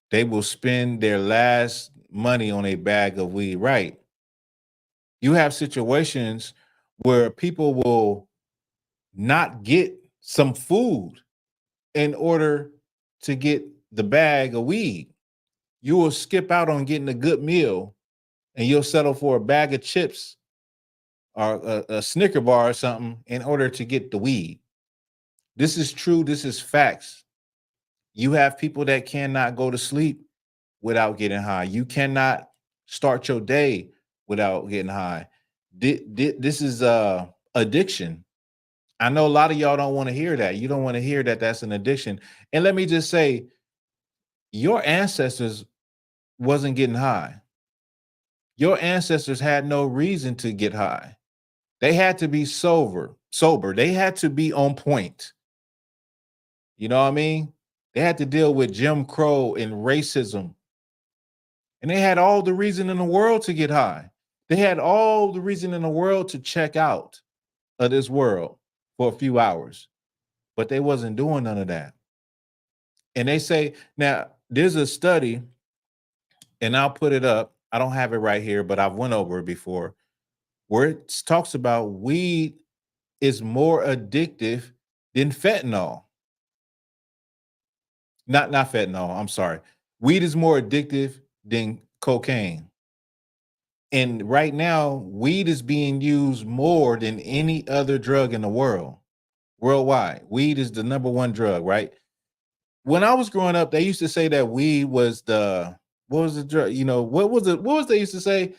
they will spend their last money on a bag of weed, right? You have situations where people will not get some food in order to get the bag of weed. You will skip out on getting a good meal and you'll settle for a bag of chips or a Snicker bar or something in order to get the weed. This is true. This is facts. You have people that cannot go to sleep without getting high. You cannot start your day without getting high. This is addiction. I know a lot of y'all don't want to hear that. You don't want to hear that that's an addiction. And let me just say, your ancestors wasn't getting high. Your ancestors had no reason to get high. They had to be sober. They had to be on point. You know what I mean? They had to deal with Jim Crow and racism. And they had all the reason in the world to get high. They had all the reason in the world to check out of this world for a few hours. But they wasn't doing none of that. And they say, now there's a study, and I'll put it up. I don't have it right here, but I've went over it before, where it talks about weed is more addictive than fentanyl. Not fentanyl, I'm sorry. Weed is more addictive than cocaine. And right now, weed is being used more than any other drug in the world. Worldwide, weed is the number one drug, right? When I was growing up, they used to say that weed was what was the drug? You know, what was they used to say?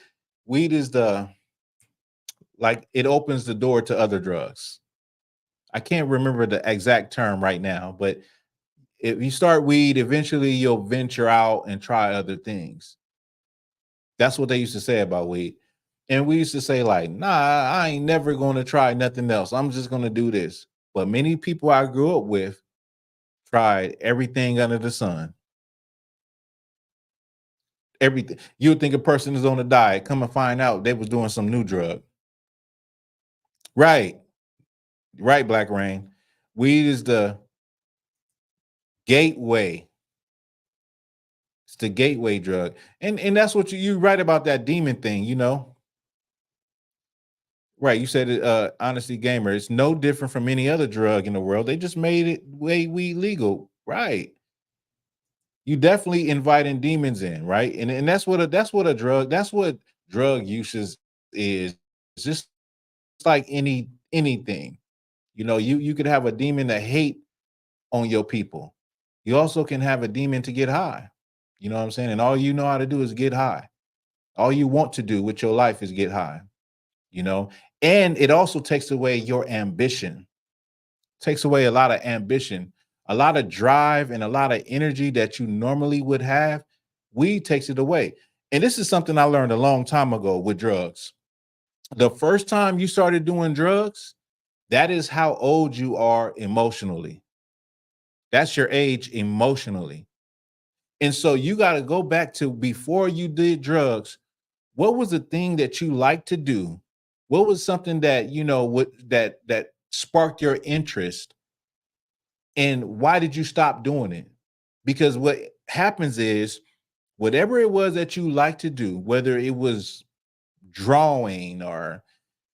Weed is like it opens the door to other drugs. I can't remember the exact term right now, but if you start weed, eventually you'll venture out and try other things. That's what they used to say about weed. And we used to say, like, nah, I ain't never going to try nothing else. I'm just going to do this. But many people I grew up with tried everything under the sun. Everything. You would think a person is on a diet. Come and find out they was doing some new drug. Right. Right, Black Rain. Weed is the gateway. It's the gateway drug. And that's what you write about that demon thing, you know. Right. You said it, Honesty Gamer. It's no different from any other drug in the world. They just made it way weed legal. Right. You definitely inviting demons in, right? And that's what a drug use is. It's just like anything. You know, you could have a demon that hate on your people. You also can have a demon to get high. You know what I'm saying? And all you know how to do is get high. All you want to do with your life is get high, you know? And it also takes away your ambition. Takes away a lot of ambition, a lot of drive, and a lot of energy that you normally would have. Weed takes it away. And this is something I learned a long time ago with drugs. The first time you started doing drugs, that is how old you are emotionally. That's your age emotionally. And so you got to go back to before you did drugs. What was the thing that you liked to do? What was something that, you know, that sparked your interest? And why did you stop doing it? Because what happens is whatever it was that you like to do, whether it was drawing or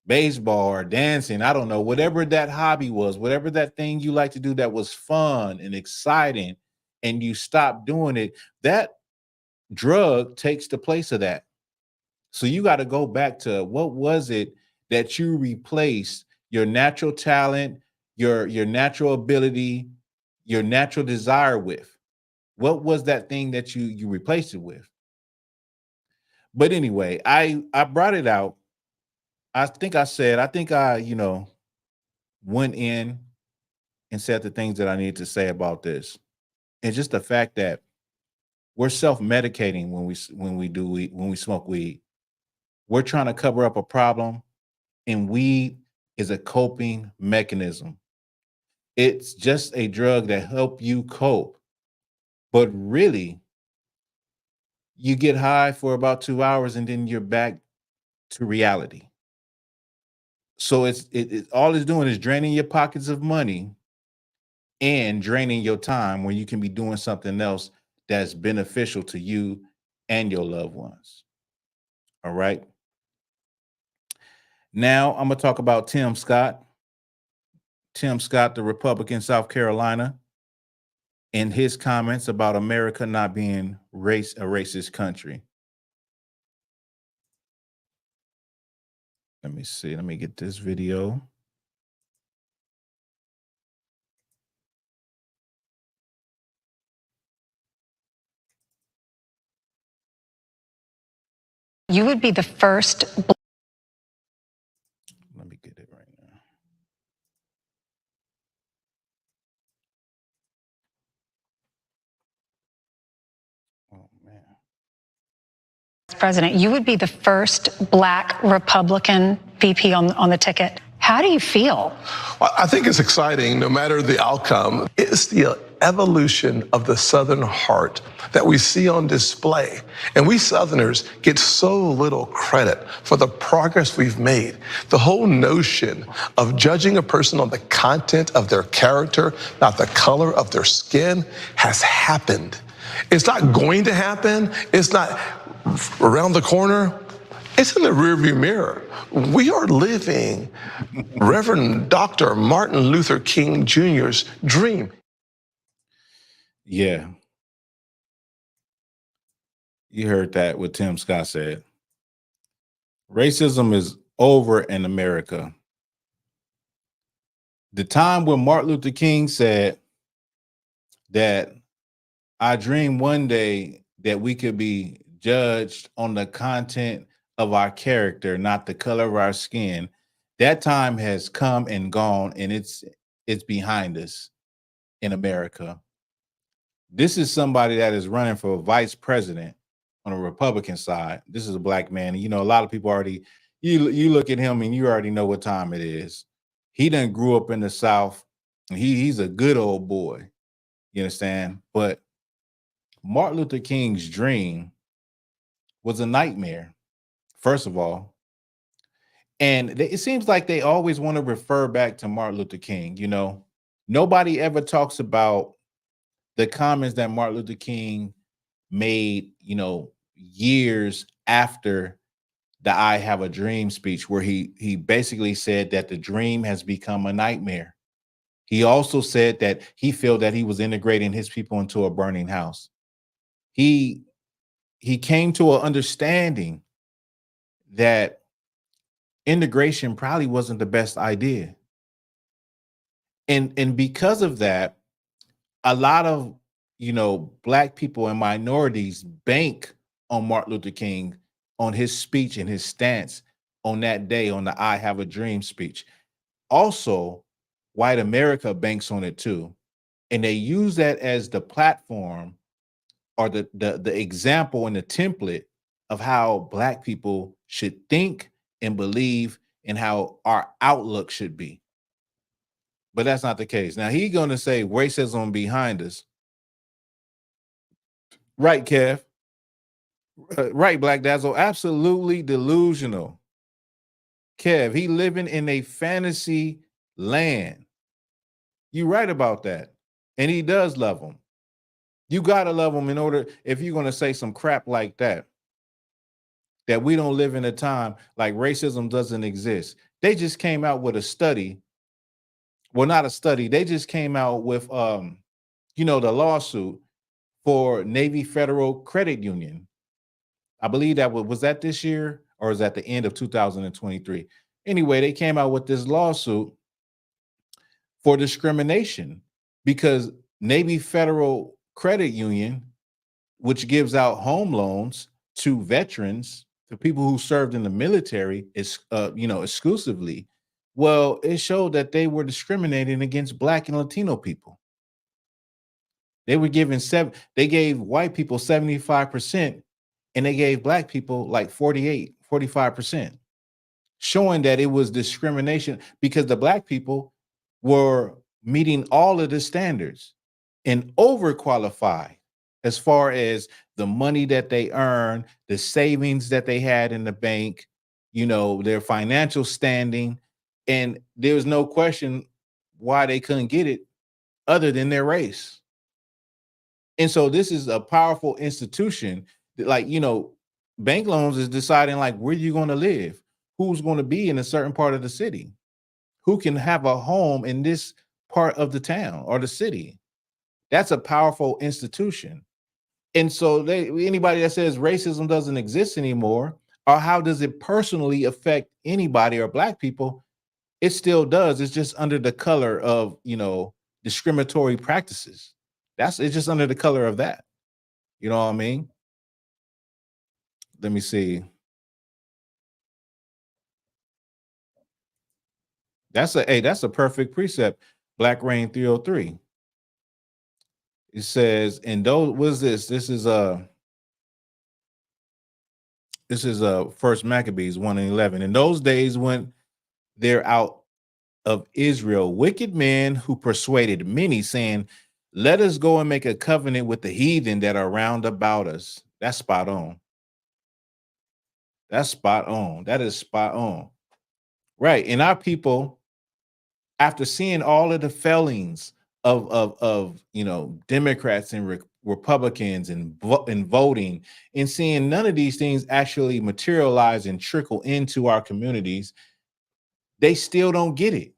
baseball or dancing, I don't know, whatever that hobby was, whatever that thing you like to do that was fun and exciting, and you stop doing it, that drug takes the place of that. So you got to go back to what was it that you replaced your natural talent, your natural ability, your natural desire with? What was that thing that you replaced it with? But anyway, I brought it out. I think I went in and said the things that I need to say about this. And just the fact that we're self-medicating when we smoke weed. We're trying to cover up a problem, and weed is a coping mechanism. It's just a drug that help you cope. But really, you get high for about 2 hours and then you're back to reality. So all it's doing is draining your pockets of money and draining your time when you can be doing something else that's beneficial to you and your loved ones. All right. Now I'm going to talk about Tim Scott. Tim Scott, the Republican, South Carolina, and his comments about America not being a racist country. Let me see. Let me get this video. You would be the first. Let me get it right now. Oh, man. President, you would be the first Black Republican VP on the ticket. How do you feel? I think it's exciting no matter the outcome. It's the evolution of the Southern heart that we see on display. And we Southerners get so little credit for the progress we've made. The whole notion of judging a person on the content of their character, not the color of their skin, has happened. It's not going to happen. It's not around the corner. It's in the rearview mirror. We are living Reverend Dr. Martin Luther King Jr.'s dream. Yeah. You heard that what Tim Scott said. Racism is over in America. The time when Martin Luther King said that I dream one day that we could be judged on the content of our character, not the color of our skin. That time has come and gone, and it's behind us in America. This is somebody that is running for vice president on the Republican side. This is a Black man. And, a lot of people already, you look at him and you already know what time it is. He done grew up in the South. And he's a good old boy. You understand? But Martin Luther King's dream was a nightmare, first of all. And it seems like they always want to refer back to Martin Luther King. Nobody ever talks about the comments that Martin Luther King made, years after the I Have a Dream speech, where he basically said that the dream has become a nightmare. He also said that he felt that he was integrating his people into a burning house. He came to an understanding that integration probably wasn't the best idea. And because of that, a lot of Black people and minorities bank on Martin Luther King, on his speech and his stance on that day, on the I Have a Dream speech. Also, white America banks on it too. And they use that as the platform or the example and the template of how Black people should think and believe and how our outlook should be. But that's not the case. Now he's going to say racism behind us. Right, Kev. Right, Black Dazzle. Absolutely delusional. Kev, he living in a fantasy land. You right about that. And he does love them. You gotta love them in order, if you're gonna say some crap like that, that we don't live in a time like racism doesn't exist. They just came out with a study. Well, not a study. They just came out with the lawsuit for Navy Federal Credit Union. I believe that was that this year or is that the end of 2023? Anyway, they came out with this lawsuit for discrimination because Navy Federal Credit Union, which gives out home loans to veterans, to people who served in the military, is exclusively. Well, it showed that they were discriminating against Black and Latino people. They were giving they gave white people 75%, and they gave Black people like 45%, showing that it was discrimination because the Black people were meeting all of the standards and overqualified as far as the money that they earned, the savings that they had in the bank, their financial standing. And there was no question why they couldn't get it other than their race. And so this is a powerful institution that, bank loans is deciding like where you're going to live, who's going to be in a certain part of the city, who can have a home in this part of the town or the city. That's a powerful institution. And so anybody that says racism doesn't exist anymore, or how does it personally affect anybody or Black people, it still does. It's just under the color of, discriminatory practices. It's just under the color of that. You know what I mean? Let me see. That's a perfect precept. Black Rain 303. It says, and those, what is this? This is First Maccabees 1:11. In those days when they're out of Israel, wicked men who persuaded many, saying, let us go and make a covenant with the heathen that are round about us. That's spot on. That's spot on. That is spot on. Right. And our people, after seeing all of the failings of Democrats and Republicans and voting, and seeing none of these things actually materialize and trickle into our communities, they still don't get it.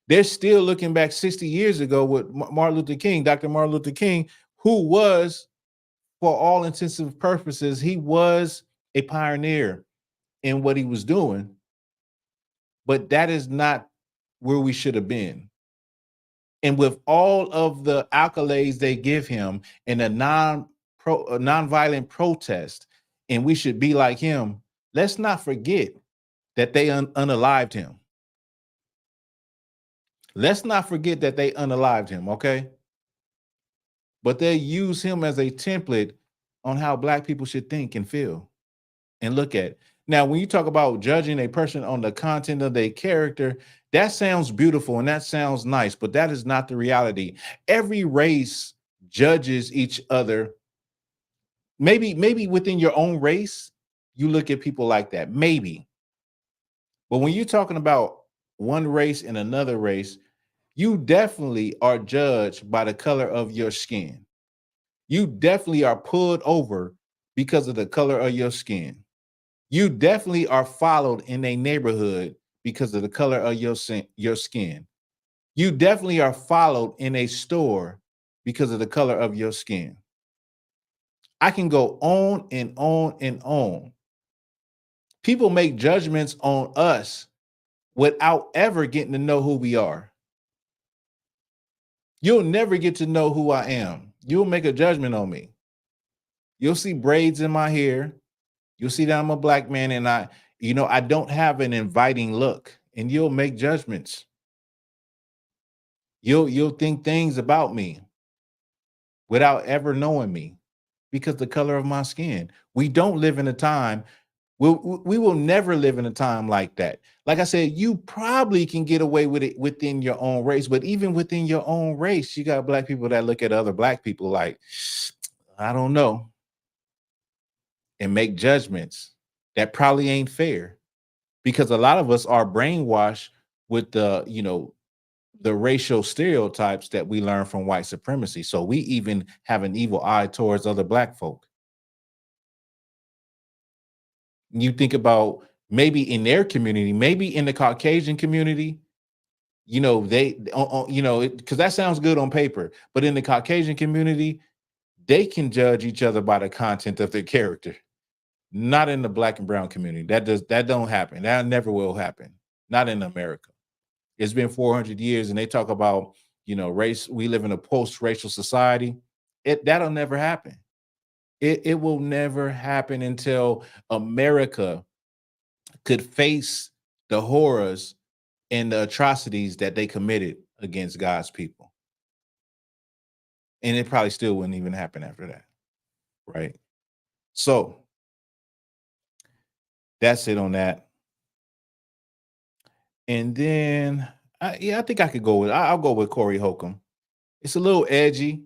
They're still looking back 60 years ago with Martin Luther King, Dr. Martin Luther King, who was, for all intensive purposes, he was a pioneer in what he was doing. But that is not where we should have been. And with all of the accolades they give him in a nonviolent protest, and we should be like him, let's not forget that they unalived him. Let's not forget that they unalived him, okay? But they use him as a template on how Black people should think and feel and look at. Now, when you talk about judging a person on the content of their character, that sounds beautiful and that sounds nice, but that is not the reality. Every race judges each other. Maybe within your own race, you look at people like that, maybe. But when you're talking about one race and another race, you definitely are judged by the color of your skin. You definitely are pulled over because of the color of your skin. You definitely are followed in a neighborhood because of the color of your skin. You definitely are followed in a store because of the color of your skin. I can go on and on and on. People make judgments on us without ever getting to know who we are. You'll never get to know who I am. You'll make a judgment on me. You'll see braids in my hair. You'll see that I'm a Black man and I don't have an inviting look, and you'll make judgments. You'll think things about me without ever knowing me because the color of my skin. We don't live in a time, we will never live in a time like that. Like I said, you probably can get away with it within your own race, but even within your own race, you got Black people that look at other Black people like, I don't know, and make judgments that probably ain't fair, because a lot of us are brainwashed with the the racial stereotypes that we learn from white supremacy. So we even have an evil eye towards other black folk. You think about maybe in their community, maybe in the Caucasian community, you know, because that sounds good on paper, but in the Caucasian community, they can judge each other by the content of their character. Not in the black and brown community. That don't happen. That never will happen. Not in America. It's been 400 years, and they talk about, you know, race. We live in a post-racial society. That'll never happen. It will never happen until America could face the horrors and the atrocities that they committed against God's people. And it probably still wouldn't even happen after that. Right? So that's it on that. And then, I think I could go with, I'll go with Corey Holcomb. It's a little edgy.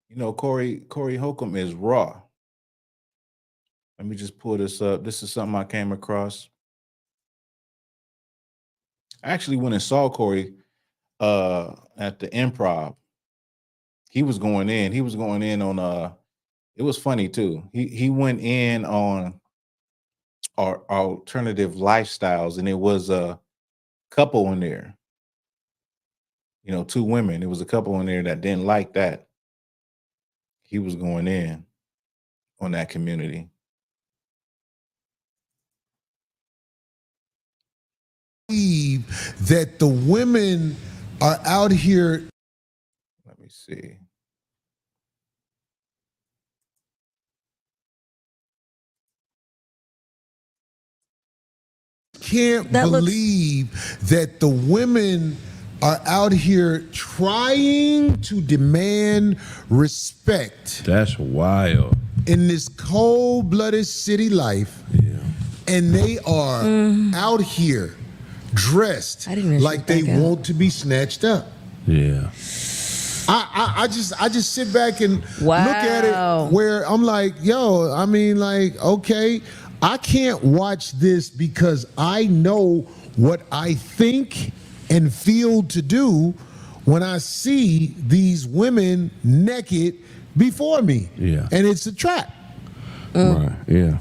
You know, Corey Holcomb is raw. Let me just pull this up. This is something I came across. I actually went and saw Corey at the Improv. He was going in. He was going in on it was funny too. He went in on our alternative lifestyles, and it was a couple in there. You know, two women. There was a couple in there that didn't like that. He was going in on that community. That the women are out here. Let me see. Can't believe that the women are out here trying to demand respect. That's wild. In this cold-blooded city life. Yeah. And they are out here dressed like they want to be snatched up. Yeah. I just sit back and look at it where I'm like, yo, I mean, like, okay, I can't watch this because I know what I think and feel to do when I see these women naked before me. Yeah. And it's a trap. Right. Yeah.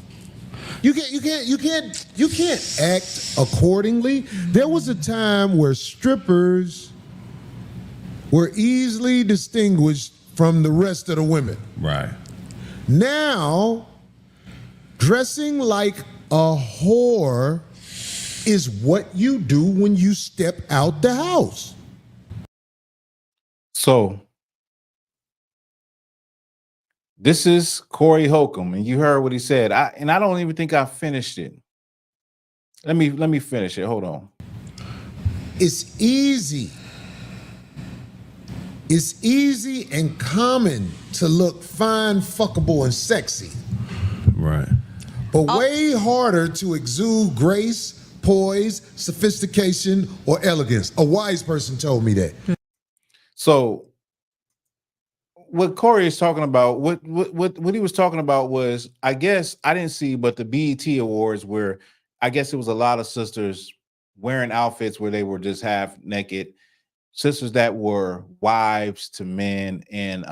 You can't act accordingly. There was a time where strippers were easily distinguished from the rest of the women. Right. Now, dressing like a whore is what you do when you step out the house. So this is Corey Holcomb, and you heard what he said. I don't even think I finished it. Let me finish it. Hold on. It's easy. It's easy and common to look fine, fuckable, and sexy. Right. But way harder to exude grace, poise, sophistication, or elegance. A wise person told me that. So what Corey is talking about, what he was talking about was, I guess I didn't see, but the BET Awards where I guess it was a lot of sisters wearing outfits where they were just half naked, sisters that were wives to men, and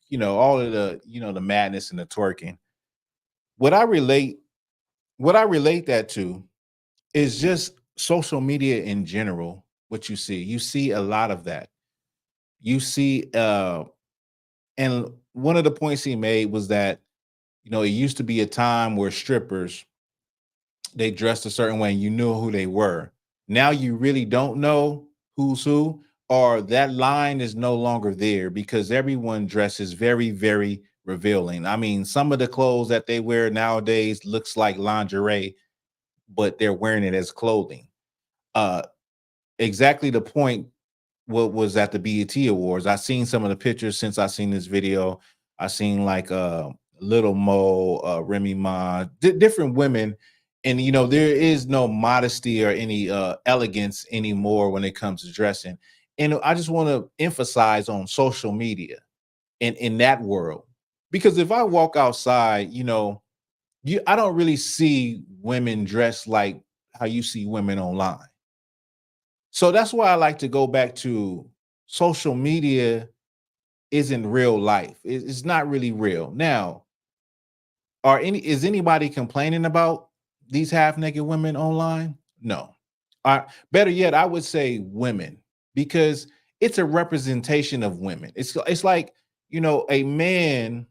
you know, all of the, you know, the madness and the twerking. What I relate that to is just social media in general. What you see a lot of that. You see, and one of the points he made was that, you know, it used to be a time where strippers, they dressed a certain way and you knew who they were. Now you really don't know who's who, or that line is no longer there because everyone dresses very, very revealing. I mean, some of the clothes that they wear nowadays looks like lingerie, but they're wearing it as clothing. Exactly the point what was at the BET Awards. I seen some of the pictures since I seen this video. I seen like Little Mo, Remy Ma, different women. And, you know, there is no modesty or any elegance anymore when it comes to dressing. And I just want to emphasize on social media and in that world, because if I walk outside, you know, I don't really see women dressed like how you see women online. So that's why I like to go back to social media isn't real life. It's not really real. Now, is anybody complaining about these half-naked women online? No. Better yet, I would say women, because it's a representation of women. It's like, a man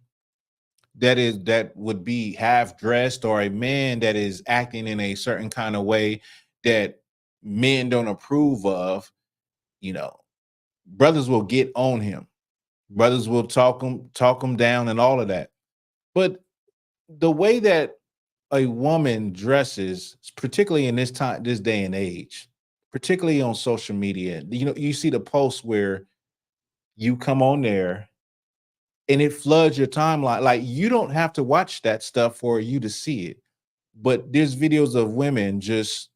that would be half dressed, or a man that is acting in a certain kind of way that men don't approve of, you know, brothers will get on him. Brothers will talk him down and all of that. But the way that a woman dresses, particularly in this day and age, particularly on social media, you see the posts where you come on there and it floods your timeline. Like, you don't have to watch that stuff for you to see it. But there's videos of women just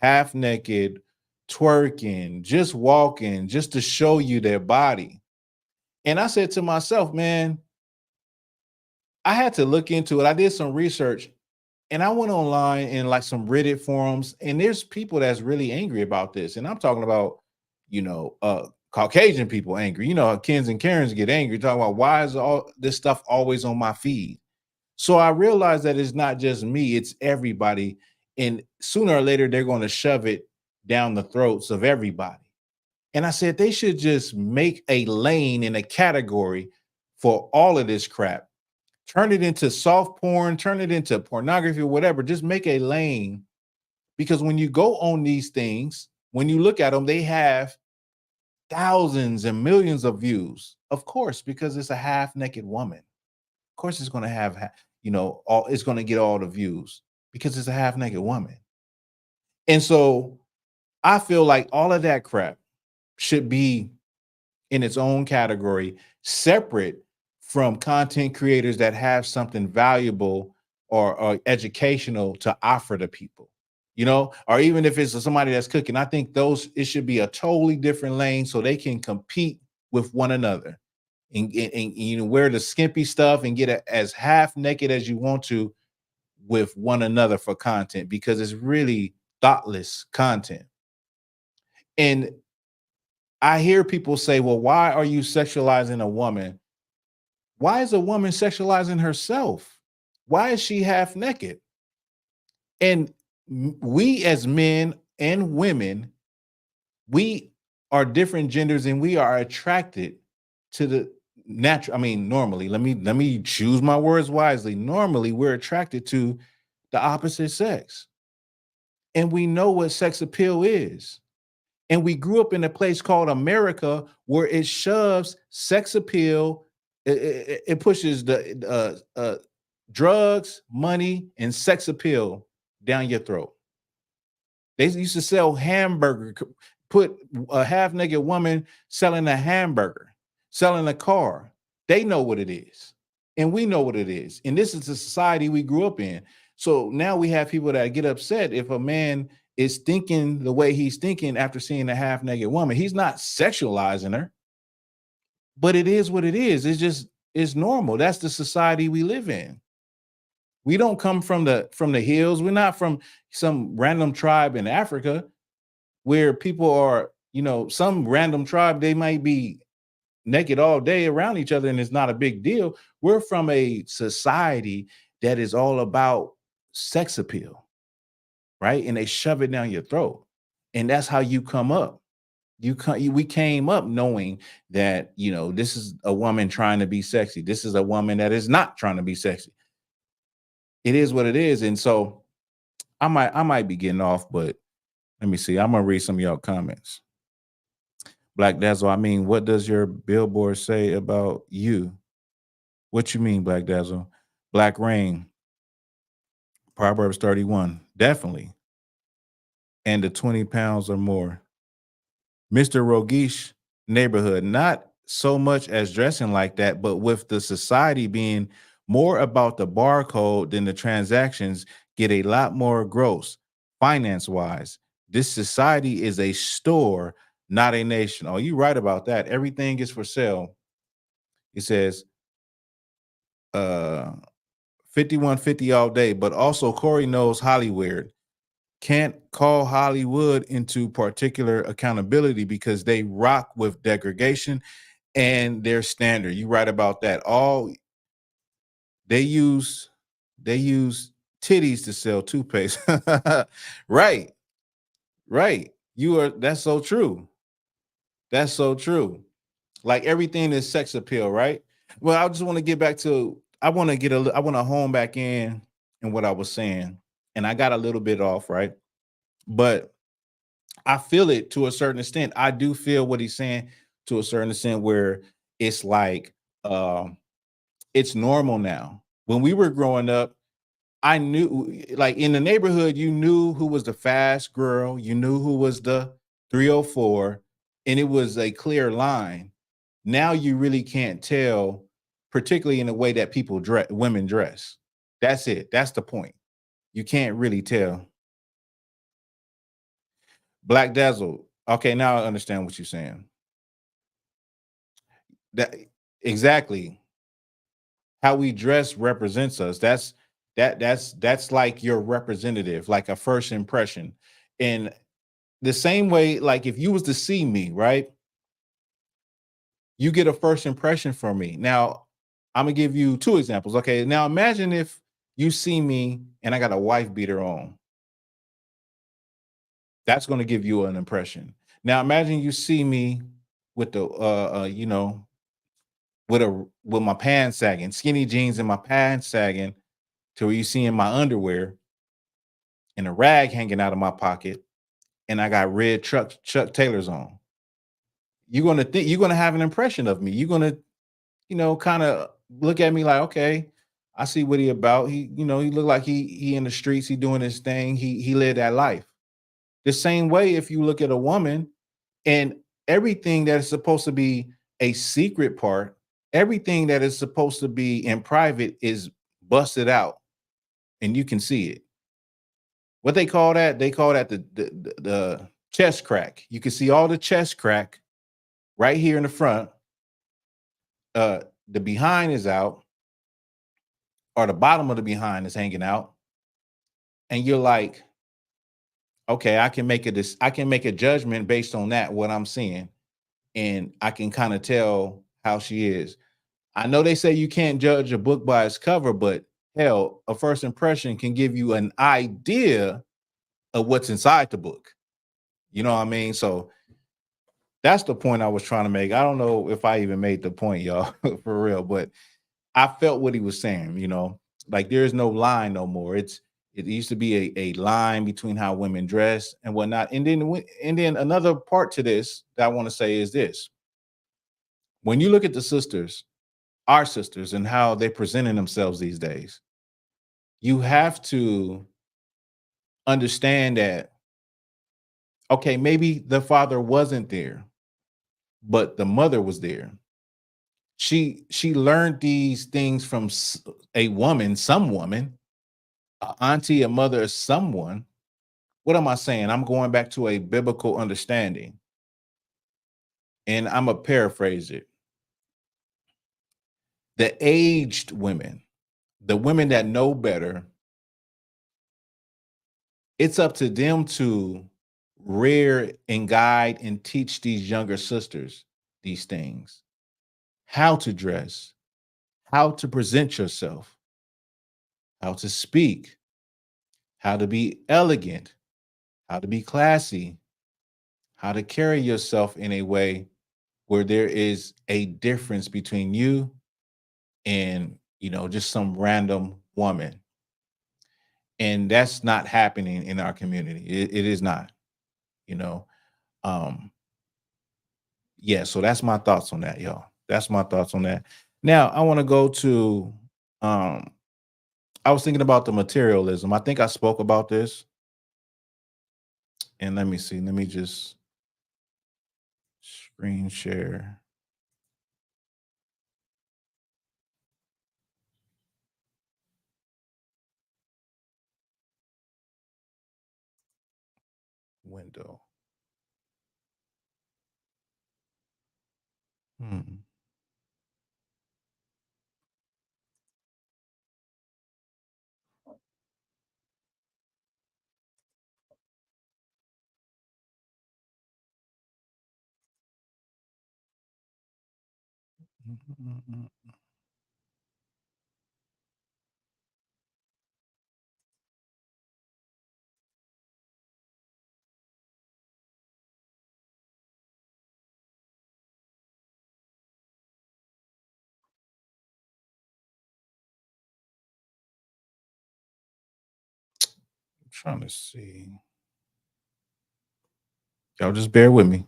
half naked, twerking, just walking, just to show you their body. And I said to myself, man, I had to look into it. I did some research, and I went online in like some Reddit forums, and there's people that's really angry about this. And I'm talking about, Caucasian people angry. Kens and Karens get angry, talking about, why is all this stuff always on my feed? So I realized that it's not just me, it's everybody. And sooner or later, they're going to shove it down the throats of everybody. And I said they should just make a lane in a category for all of this crap. Turn it into soft porn, turn it into pornography or whatever. Just make a lane, because when you go on these things, when you look at them, they have thousands and millions of views. Of course, because it's a half-naked woman. Of course, it's going to have, it's going to get all the views because it's a half-naked woman. And so I feel like all of that crap should be in its own category, separate from content creators that have something valuable or educational to offer to people, or even if it's somebody that's cooking. I think it should be a totally different lane so they can compete with one another and wear the skimpy stuff and get as half naked as you want to with one another for content, because it's really thoughtless content. And I hear people say, well, why are you sexualizing a woman? Why is a woman sexualizing herself? Why is she half naked? And we as men and women, we are different genders, and we are attracted to the natural. Normally, let me choose my words wisely. Normally, we're attracted to the opposite sex. And we know what sex appeal is. And we grew up in a place called America, where it shoves sex appeal. It pushes the drugs, money, and sex appeal down your throat. They used to sell hamburger, put a half-naked woman selling a hamburger, selling a car. They know what it is, and we know what it is. And this is the society we grew up in. So now we have people that get upset if a man is thinking the way he's thinking after seeing a half-naked woman. He's not sexualizing her, but it is what it is. It's normal. That's the society we live in. We don't come from the hills. We're not from some random tribe in Africa where people are, some random tribe, they might be naked all day around each other and it's not a big deal. We're from a society that is all about sex appeal, right? And they shove it down your throat. And that's how you come up. We came up knowing that, this is a woman trying to be sexy. This is a woman that is not trying to be sexy. It is what it is. And so I might be getting off, but let me see. I'm gonna read some of y'all comments. Black Dazzle, what does your billboard say about you? What you mean, Black Dazzle? Black Rain, Proverbs 31, definitely. And the 20 pounds or more. Mr. Rogish, neighborhood, not so much as dressing like that, but with the society being more about the barcode than the transactions, get a lot more gross finance-wise. This society is a store, not a nation. Oh, you're right about that. Everything is for sale. It says 5150 all day, but also Corey knows Hollywood. can't call Hollywood into particular accountability because they rock with degradation and their standard. You right about that. All they use titties to sell toothpaste. Right. Right. That's so true. That's so true. Like everything is sex appeal, right? Well, I just want to get back to I want to hone back in what I was saying. And I got a little bit off, right? But I feel it to a certain extent. I do feel what he's saying to a certain extent where it's like it's normal now. When we were growing up, I knew like in the neighborhood, you knew who was the fast girl, you knew who was the 304, and it was a clear line. Now you really can't tell, particularly in the way that women dress. That's it. That's the point. You can't really tell. Black Dazzle. Okay, now I understand what you're saying. That exactly how we dress represents us. That's like your representative, like a first impression. And the same way, like if you was to see me, right? You get a first impression from me. Now, I'm gonna give you two examples. Okay, now imagine if you see me and I got a wife beater on. That's gonna give you an impression. Now imagine you see me with the with my pants sagging, skinny jeans and my pants sagging, to where you see in my underwear and a rag hanging out of my pocket, and I got red Chuck Taylors on. You're gonna have an impression of me. You're gonna, kind of look at me like, okay, I see what he about. He look like he in the streets, he doing his thing, he lived that life. The same way if you look at a woman and everything that is supposed to be a secret part, everything that is supposed to be in private is busted out and you can see it. What they call that? They call that the chest crack. You can see all the chest crack right here in the front. The behind is out, or the bottom of the behind is hanging out, and you're like, okay, I can make a judgment based on that, what I'm seeing, and I can kind of tell how she is. I know they say you can't judge a book by its cover, but hell, a first impression can give you an idea of what's inside the book. You know what I mean? So that's the point I was trying to make. I don't know if I even made the point, y'all, for real, but I felt what he was saying, like there is no line no more. It used to be a line between how women dress and whatnot. And then another part to this that I want to say is this. When you look at the sisters, our sisters, and how they're presenting themselves these days, you have to understand that, okay, maybe the father wasn't there, but the mother was there. She learned these things from a woman, some woman, a auntie, a mother, someone. What am I saying? I'm going back to a biblical understanding, and I'm gonna paraphrase it. The aged women, the women that know better, it's up to them to rear and guide and teach these younger sisters these things: how to dress, how to present yourself, how to speak, how to be elegant, how to be classy, how to carry yourself in a way where there is a difference between you and, just some random woman. And that's not happening in our community. It is not, you know. Um, yeah, so that's my thoughts on that, y'all. That's my thoughts on that. Now I want to go to um I was thinking about the materialism. I think I spoke about this. And let me see. Let me just screen share window. Hmm. Trying to see. Y'all just bear with me.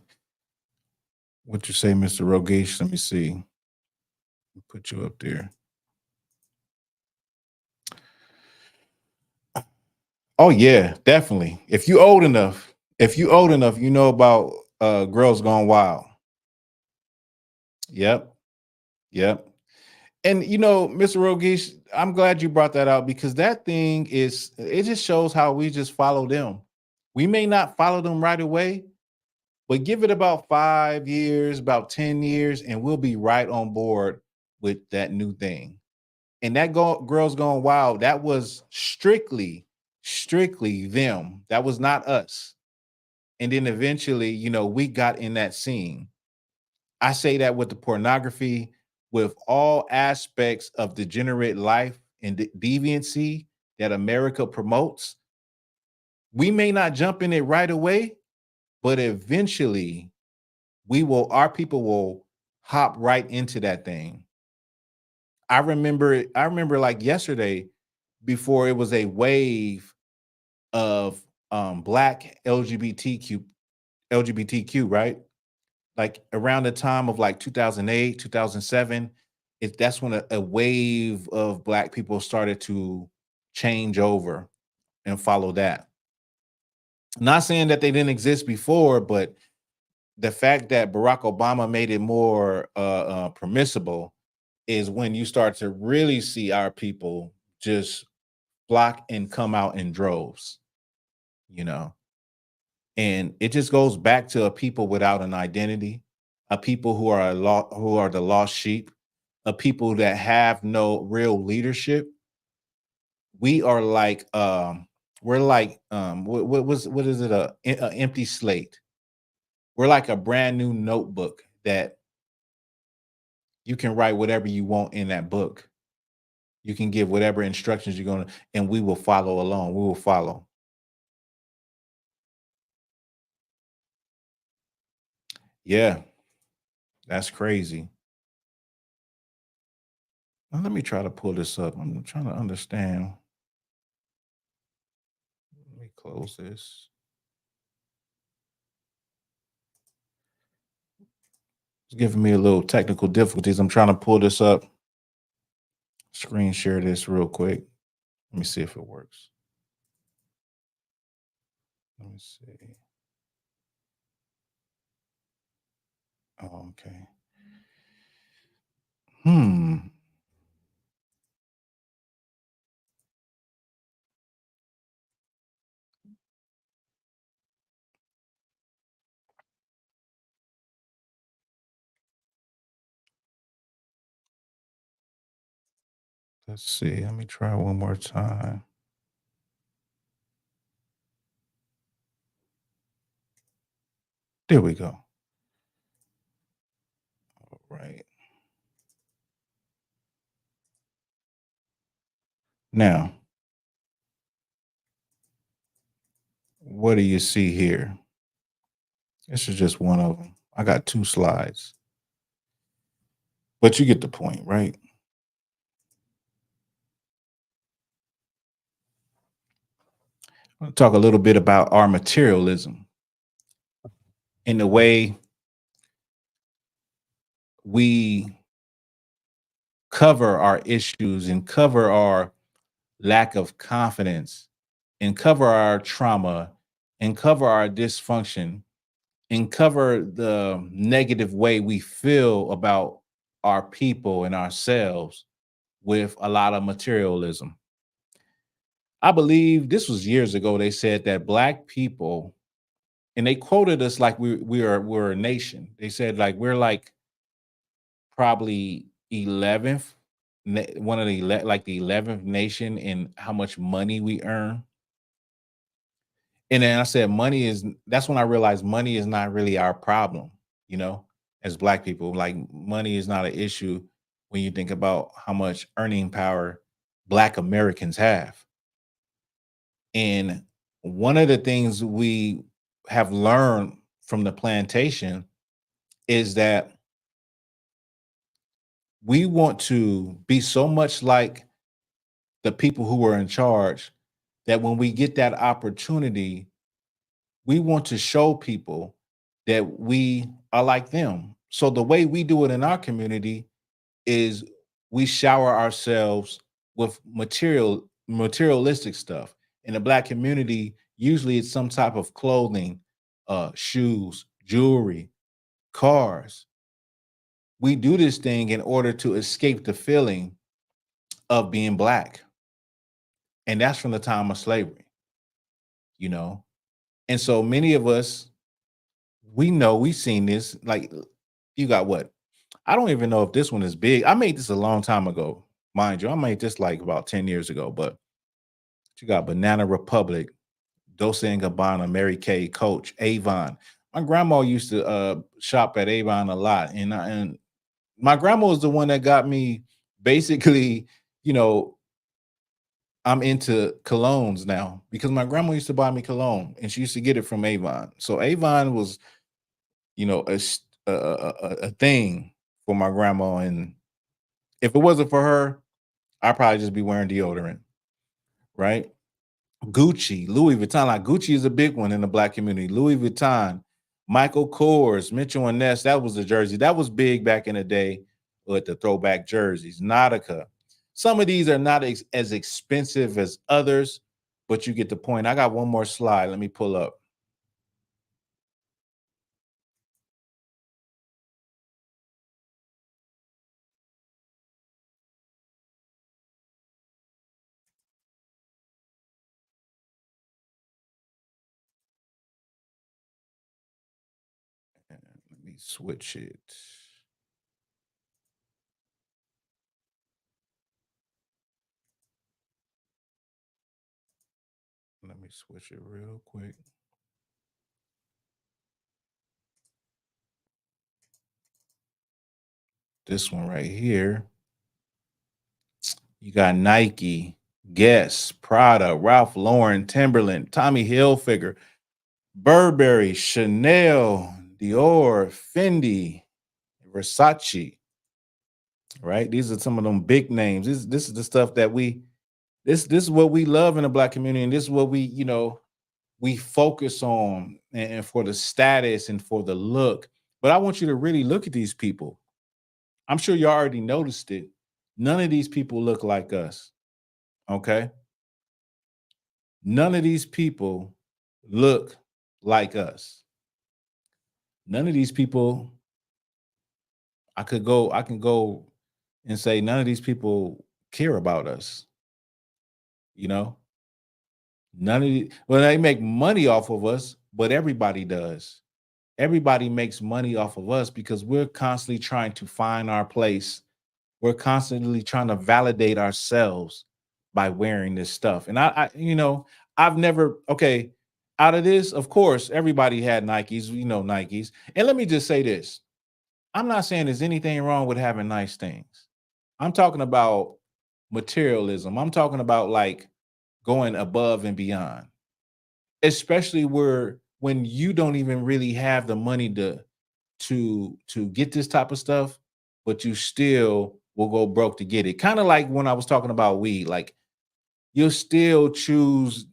What you say, Mr. Rogesh? Let me see. Put you up there. Oh yeah, definitely. If you old enough, you know about Girls Gone Wild. Yep. Yep. And you know, Mr. Rogesh, I'm glad you brought that out because that thing it just shows how we just follow them. We may not follow them right away, but give it about 5 years, about 10 years, and we'll be right on board with that new thing. And that Girls Gone Wild, that was strictly them. That was not us. And then eventually, you know, we got in that scene. I say that with the pornography, with all aspects of degenerate life and deviancy that America promotes. We may not jump in it right away, but eventually our people will hop right into that thing. I remember like yesterday, before it was a wave of black LGBTQ, right? Like around the time of like 2008, 2007, that's when a wave of black people started to change over and follow that. Not saying that they didn't exist before, but the fact that Barack Obama made it more permissible is when you start to really see our people just flock and come out in droves, you know. And it just goes back to a people without an identity, a people who are the lost sheep, a people that have no real leadership. We are like we're like what is it, a empty slate. We're like a brand new notebook that you can write whatever you want in that book. You can give whatever instructions you're going to, and we will follow along. We will follow. Yeah, that's crazy. Now, let me try to pull this up. I'm trying to understand. Let me close this. It's giving me a little technical difficulties. I'm trying to pull this up. Screen share this real quick. Let me see if it works. Let me see. Oh, okay. Let's see. Let me try one more time. There we go. All right. Now, what do you see here? This is just one of them. I got 2 slides. But you get the point, right? I want to talk a little bit about our materialism in the way we cover our issues and cover our lack of confidence and cover our trauma and cover our dysfunction and cover the negative way we feel about our people and ourselves with a lot of materialism. I believe this was years ago. They said that Black people, and they quoted us like we're a nation. They said like we're like probably 11th, one of the like the 11th nation in how much money we earn. And then I said, that's when I realized money is not really our problem, you know? as Black people. Like, money is not an issue when you think about how much earning power Black Americans have. And one of the things we have learned from the plantation is that we want to be so much like the people who are in charge that when we get that opportunity, we want to show people that we are like them. So the way we do it in our community is we shower ourselves with materialistic stuff. In the Black community, usually it's some type of clothing, shoes, jewelry, cars. We do this thing in order to escape the feeling of being Black. And that's from the time of slavery, you know? And so many of us, we know, we've seen this. Like, you got what? I don't even know if this one is big. I made this a long time ago, mind you. I made this like about 10 years ago, but you got Banana Republic, Dolce & Gabbana, Mary Kay, Coach, Avon. My grandma used to shop at Avon a lot. And my grandma was the one that got me basically, you know, I'm into colognes now because my grandma used to buy me cologne and she used to get it from Avon. So Avon was, you know, a thing for my grandma. And if it wasn't for her, I'd probably just be wearing deodorant, right? Gucci, Louis Vuitton. Like, Gucci is a big one in the Black community. Louis Vuitton, Michael Kors, Mitchell and Ness. That was the jersey. That was big back in the day with the throwback jerseys. Nautica. Some of these are not as expensive as others, but you get the point. I got one more slide. Let me pull up. Let me switch it. Let me switch it real quick. This one right here. You got Nike, Guess, Prada, Ralph Lauren, Timberland, Tommy Hilfiger, Burberry, Chanel, Dior, Fendi, Versace. Right? These are some of them big names. This is the stuff that this is what we love in the Black community, and this is what we, you know, we focus on and for the status and for the look. But I want you to really look at these people. I'm sure you already noticed it. None of these people look like us. Okay? None of these people look like us. None of these people, I can go and say none of these people care about us. You know? None of the, well, they make money off of us, but everybody does. Everybody makes money off of us because we're constantly trying to find our place. We're constantly trying to validate ourselves by wearing this stuff. And I you know, I've never, okay, out of this, of course, everybody had Nikes, you know, Nikes. And let me just say this. I'm not saying there's anything wrong with having nice things. I'm talking about materialism. I'm talking about like going above and beyond, especially when you don't even really have the money to get this type of stuff, but you still will go broke to get it. Kind of like when I was talking about weed, like you'll still choose,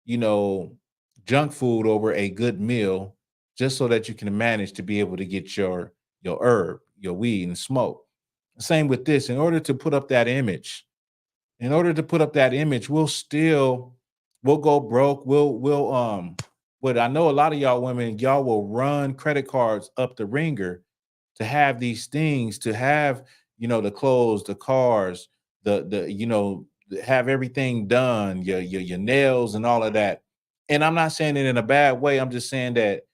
you know, junk food over a good meal just so that you can manage to be able to get your herb, your weed and smoke. Same with this. In order to put up that image, we'll go broke. But I know a lot of y'all women, y'all will run credit cards up the ringer to have these things, to have, you know, the clothes, the cars, the you know, have everything done, your nails and all of that. And I'm not saying it in a bad way. I'm just saying that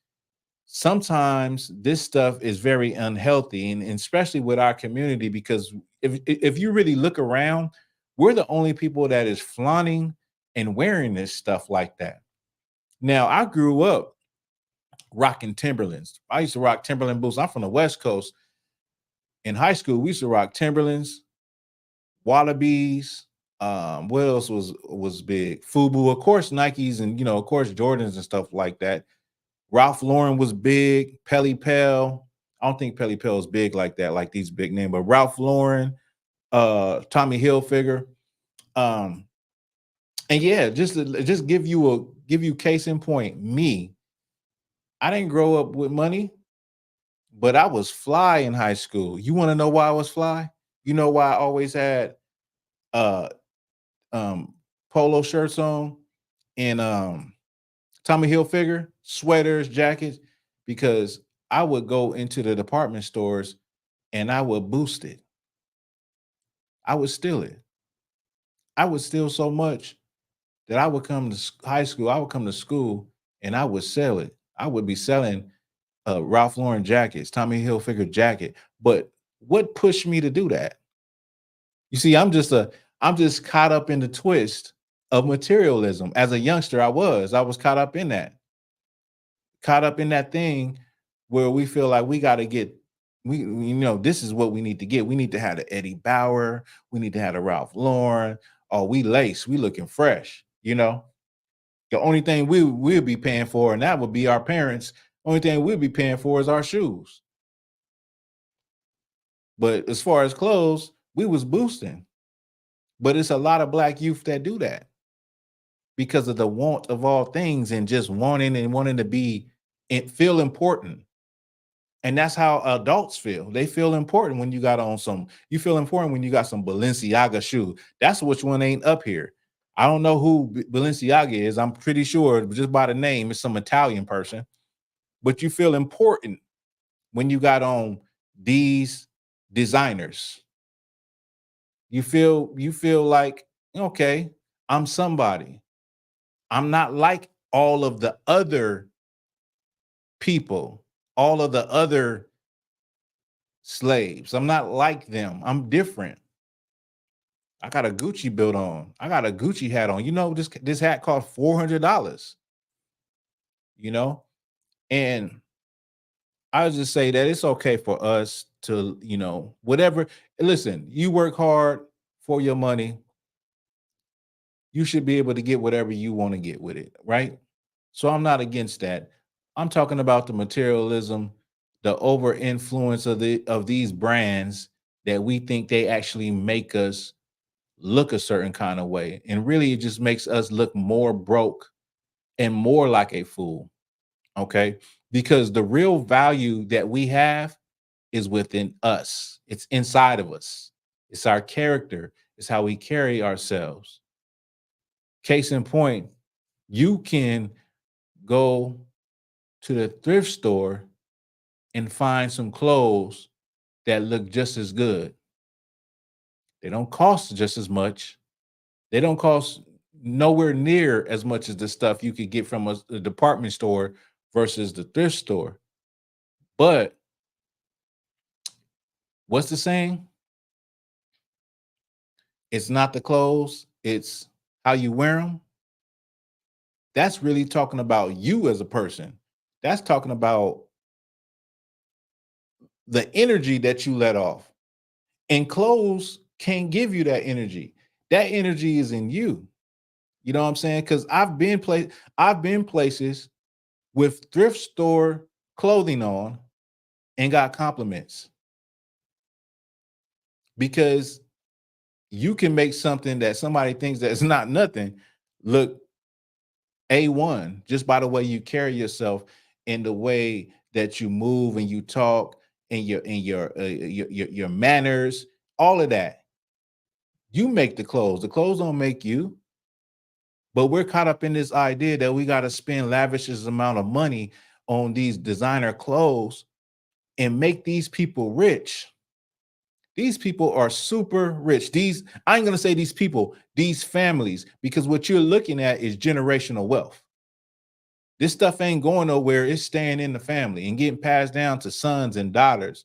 sometimes this stuff is very unhealthy, and especially with our community, because if you really look around, we're the only people that is flaunting and wearing this stuff like that. Now, I grew up rocking Timberlands. I used to rock Timberland boots. I'm from the West Coast. In high school, we used to rock Timberlands, Wallabies. What else was big? FUBU, of course, Nikes, and of course, Jordans and stuff like that. Ralph Lauren was big. Pelly Pell. I don't think Pelly Pell is big like that, like these big names, but Ralph Lauren, Tommy Hilfiger. And yeah, just give you case in point. Me, I didn't grow up with money, but I was fly in high school. You want to know why I was fly? You know why I always had polo shirts on and Tommy Hilfiger sweaters, jackets, because I would go into the department stores and I would boost it. I would steal it. I would steal so much that I would come to high school, I would come to school and I would sell it. I would be selling Ralph Lauren jackets, Tommy Hilfiger jacket. But what pushed me to do that? You see, I'm just caught up in the twist of materialism. As a youngster, I was caught up in that. Caught up in that thing where we feel like we got to get, this is what we need to get. We need to have the Eddie Bauer. We need to have the Ralph Lauren. Oh, we looking fresh, The only thing we'll be paying for, and that would be our parents. Only thing we'll be paying for is our shoes. But as far as clothes, we was boosting. But it's a lot of Black youth that do that because of the want of all things and just wanting to be and feel important. And that's how adults feel. They feel important when you got on you feel important when you got some Balenciaga shoe. That's which one ain't up here. I don't know who Balenciaga is. I'm pretty sure just by the name, it's some Italian person. But you feel important when you got on these designers. You feel like, okay, I'm somebody. I'm not like all of the other people, all of the other slaves. I'm not like them. I'm different. I got a Gucci belt on. I got a Gucci hat on. This hat cost $400. And I would just say that it's okay for us to, whatever. Listen, you work hard for your money. You should be able to get whatever you want to get with it, right? So I'm not against that. I'm talking about the materialism, the over influence of these brands that we think they actually make us look a certain kind of way. And really it just makes us look more broke and more like a fool. Okay? Because the real value that we have is within us. It's inside of us. It's our character. It's how we carry ourselves. Case in point, you can go to the thrift store and find some clothes that look just as good. They don't cost just as much. They don't cost nowhere near as much as the stuff you could get from a department store versus the thrift store. But what's the saying? It's not the clothes, it's how you wear them. That's really talking about you as a person. That's talking about the energy that you let off. And clothes can't give you that energy. That energy is in you. You know what I'm saying? Because I've been places with thrift store clothing on and got compliments. Because you can make something that somebody thinks that it's not nothing look A1 just by the way you carry yourself and the way that you move and you talk and your manners, all of that. You make the clothes. The clothes don't make you. But we're caught up in this idea that we got to spend lavish amount of money on these designer clothes and make these people rich. These people are super rich. I ain't going to say these people, these families, because what you're looking at is generational wealth. This stuff ain't going nowhere. It's staying in the family and getting passed down to sons and daughters.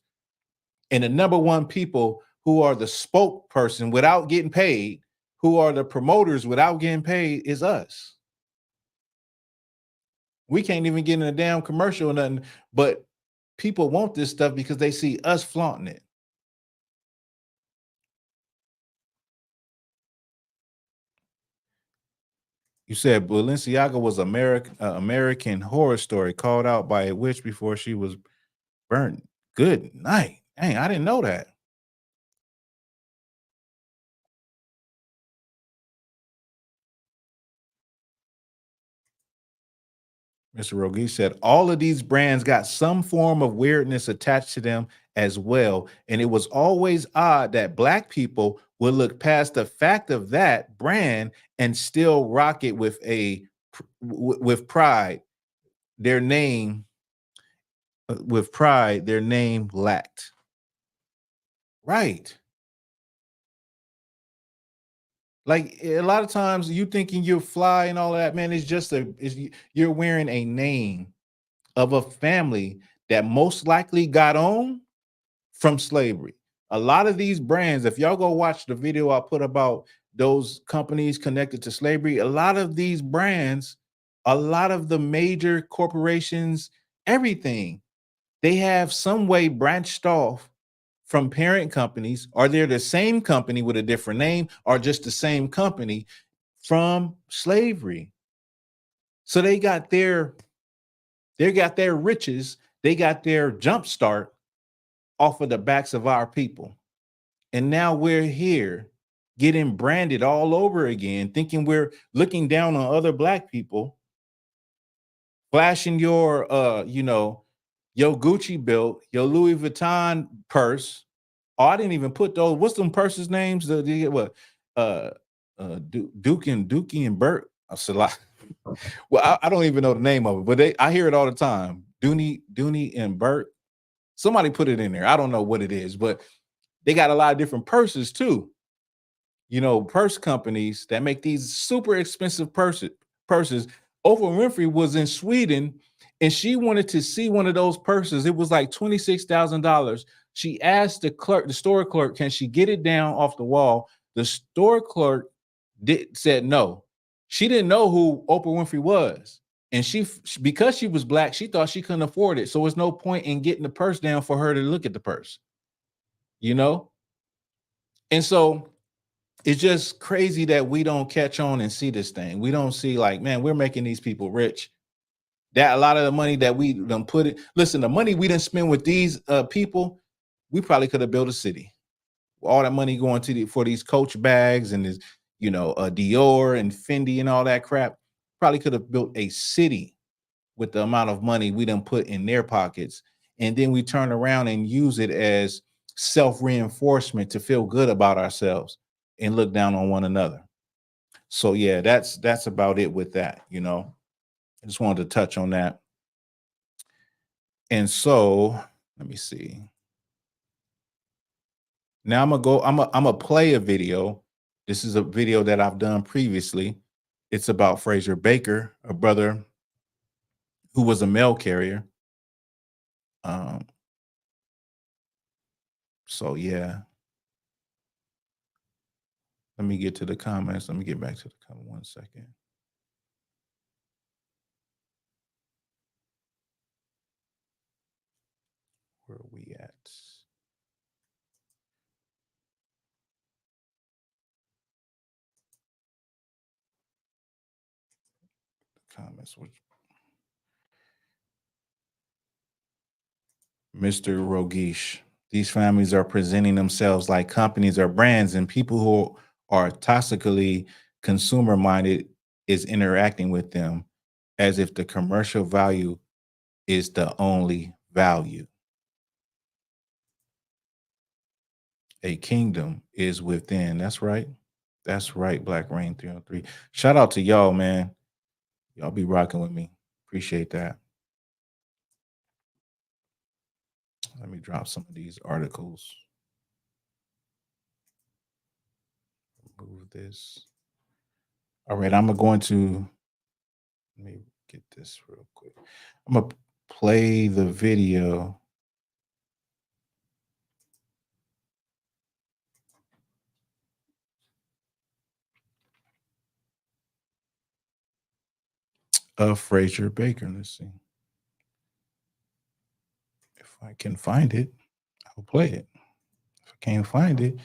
And the number one people who are the spokesperson without getting paid, who are the promoters without getting paid, is us. We can't even get in a damn commercial or nothing, but people want this stuff because they see us flaunting it. You said Balenciaga was American Horror Story, called out by a witch before she was burnt. Good night. Dang, I didn't know that. Mr. Rogi said, all of these brands got some form of weirdness attached to them as well. And it was always odd that Black people would look past the fact of that brand and still rock it with pride. Their name, their name lacked. Right. Like a lot of times you thinking you're fly and all that, man, it's just you're wearing a name of a family that most likely got on from slavery. A lot of these brands, if y'all go watch the video I put about those companies connected to slavery, a lot of these brands, a lot of the major corporations, everything, they have some way branched off from parent companies, or they're the same company with a different name, or just the same company from slavery. So they got their riches, they got their jump start off of the backs of our people. And now we're here getting branded all over again, thinking we're looking down on other Black people, flashing your your Gucci belt, your Louis Vuitton purse. Oh, I didn't even put those. What's them purses names? What? Dookie and Burt. Well, I don't even know the name of it, but I hear it all the time. Dooney and Burt. Somebody put it in there. I don't know what it is, but they got a lot of different purses too. You know, purse companies that make these super expensive purses. Oprah Winfrey was in Sweden and she wanted to see one of those purses. It was like $26,000. She asked the store clerk, can she get it down off the wall? The store clerk said no. She didn't know who Oprah Winfrey was. And because she was Black, she thought she couldn't afford it. So there's no point in getting the purse down for her to look at the purse, you know? And so it's just crazy that we don't catch on and see this thing. We don't see like, man, we're making these people rich. That a lot of the money that we done put it. Listen, the money we didn't spend with these people, we probably could have built a city. All that money going for these Coach bags and this, Dior and Fendi and all that crap, probably could have built a city with the amount of money we done put in their pockets. And then we turn around and use it as self-reinforcement to feel good about ourselves and look down on one another. So yeah, that's about it with that, I just wanted to touch on that. And so let me see. Now I'm gonna play a video. This is a video that I've done previously. It's about Fraser Baker, a brother who was a mail carrier. So yeah. Let me get to the comments. Let me get back to the comment 1 second. Where are we at? Comments. Mr. Rogish. These families are presenting themselves like companies or brands, and people who are toxically consumer minded is interacting with them as if the commercial value is the only value. A kingdom is within. That's right. That's right. Black Rain 303. Shout out to y'all, man. Y'all be rocking with me. Appreciate that. Let me drop some of these articles. Remove this. All right, I'm going to, let me get this real quick. I'm going to play the video. of Frazier Baker. Let's see if I can find it. I'll play it. If I can't find it,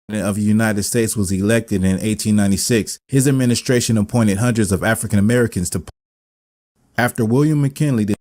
of the United States was elected in 1896, his administration appointed hundreds of African Americans to. After William McKinley, the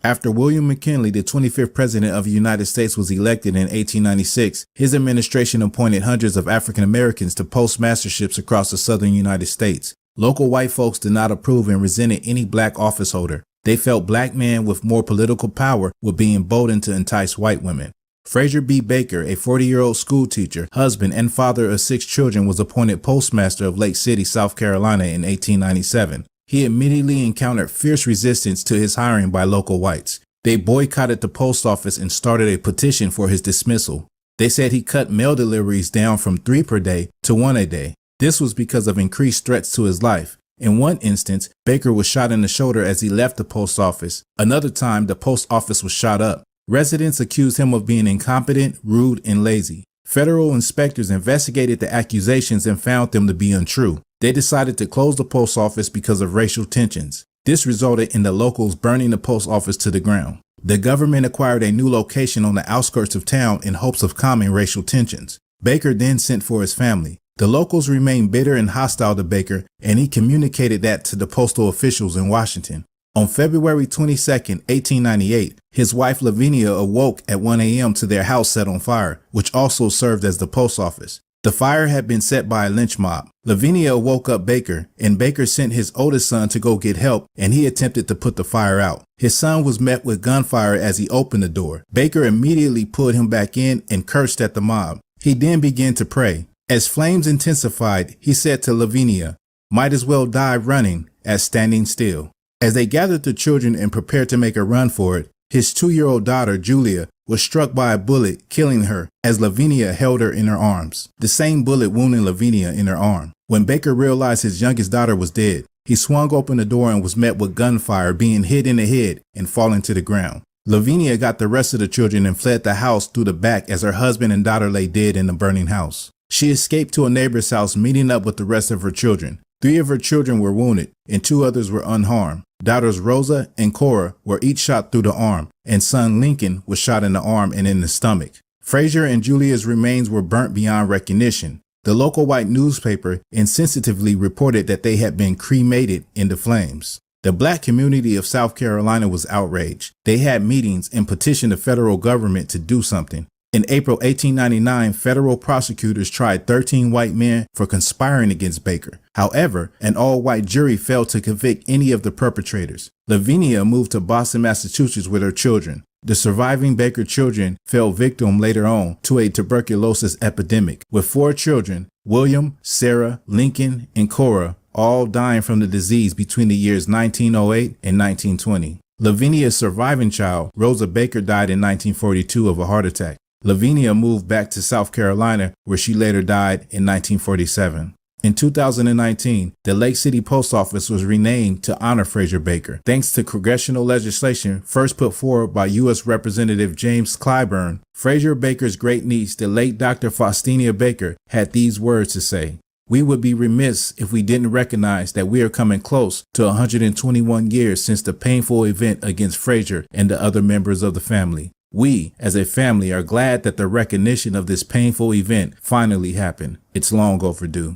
25th president of the United States was elected in 1896, his administration appointed hundreds of African Americans to postmasterships across the southern United States. Local white folks did not approve and resented any black office holder. They felt black men with more political power were being emboldened to entice white women. Frazier B. Baker, a 40-year-old school teacher, husband, and father of 6 children, was appointed postmaster of Lake City, South Carolina in 1897. He immediately encountered fierce resistance to his hiring by local whites. They boycotted the post office and started a petition for his dismissal. They said he cut mail deliveries down from 3 per day to 1 a day. This was because of increased threats to his life. In one instance, Baker was shot in the shoulder as he left the post office. Another time, the post office was shot up. Residents accused him of being incompetent, rude, and lazy. Federal inspectors investigated the accusations and found them to be untrue. They decided to close the post office because of racial tensions. This resulted in the locals burning the post office to the ground. The government acquired a new location on the outskirts of town in hopes of calming racial tensions. Baker then sent for his family. The locals remained bitter and hostile to Baker, and he communicated that to the postal officials in Washington. On February 22, 1898, his wife Lavinia awoke at 1 a.m. to their house set on fire, which also served as the post office. The fire had been set by a lynch mob. Lavinia woke up Baker, and Baker sent his oldest son to go get help, and he attempted to put the fire out. His son was met with gunfire as he opened the door. Baker immediately pulled him back in and cursed at the mob. He then began to pray. As flames intensified, he said to Lavinia, "Might as well die running as standing still." As they gathered the children and prepared to make a run for it, his 2-year-old daughter, Julia, was struck by a bullet, killing her as Lavinia held her in her arms. The same bullet wounded Lavinia in her arm. When Baker realized his youngest daughter was dead, he swung open the door and was met with gunfire, being hit in the head and falling to the ground. Lavinia got the rest of the children and fled the house through the back as her husband and daughter lay dead in the burning house. She escaped to a neighbor's house, meeting up with the rest of her children. 3 of her children were wounded and 2 others were unharmed. Daughters Rosa and Cora were each shot through the arm, and son Lincoln was shot in the arm and in the stomach. Frazier and Julia's remains were burnt beyond recognition. The local white newspaper insensitively reported that they had been cremated in the flames. The black community of South Carolina was outraged. They had meetings and petitioned the federal government to do something. In April 1899, federal prosecutors tried 13 white men for conspiring against Baker. However, an all-white jury failed to convict any of the perpetrators. Lavinia moved to Boston, Massachusetts with her children. The surviving Baker children fell victim later on to a tuberculosis epidemic, with 4 children, William, Sarah, Lincoln, and Cora, all dying from the disease between the years 1908 and 1920. Lavinia's surviving child, Rosa Baker, died in 1942 of a heart attack. Lavinia moved back to South Carolina, where she later died in 1947. In 2019, the Lake City Post Office was renamed to honor Frazier Baker, thanks to congressional legislation first put forward by U.S. Representative James Clyburn. Frazier Baker's great niece, the late Dr. Faustina Baker, had these words to say: "We would be remiss if we didn't recognize that we are coming close to 121 years since the painful event against Frazier and the other members of the family. We, as a family, are glad that the recognition of this painful event finally happened. It's long overdue."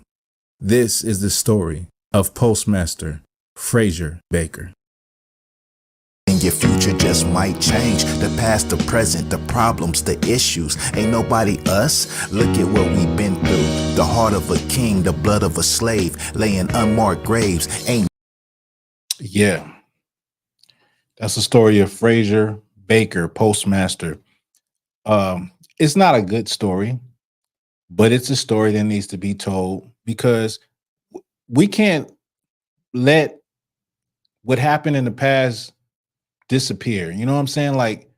This is the story of Postmaster Frazier Baker. And your future just might change. The past, the present, the problems, the issues. Ain't nobody us. Look at what we've been through. The heart of a king, the blood of a slave, laying unmarked graves. Yeah. That's the story of Frazier Baker, postmaster. It's not a good story, but it's a story that needs to be told, because we can't let what happened in the past disappear. You know what I'm saying? Like,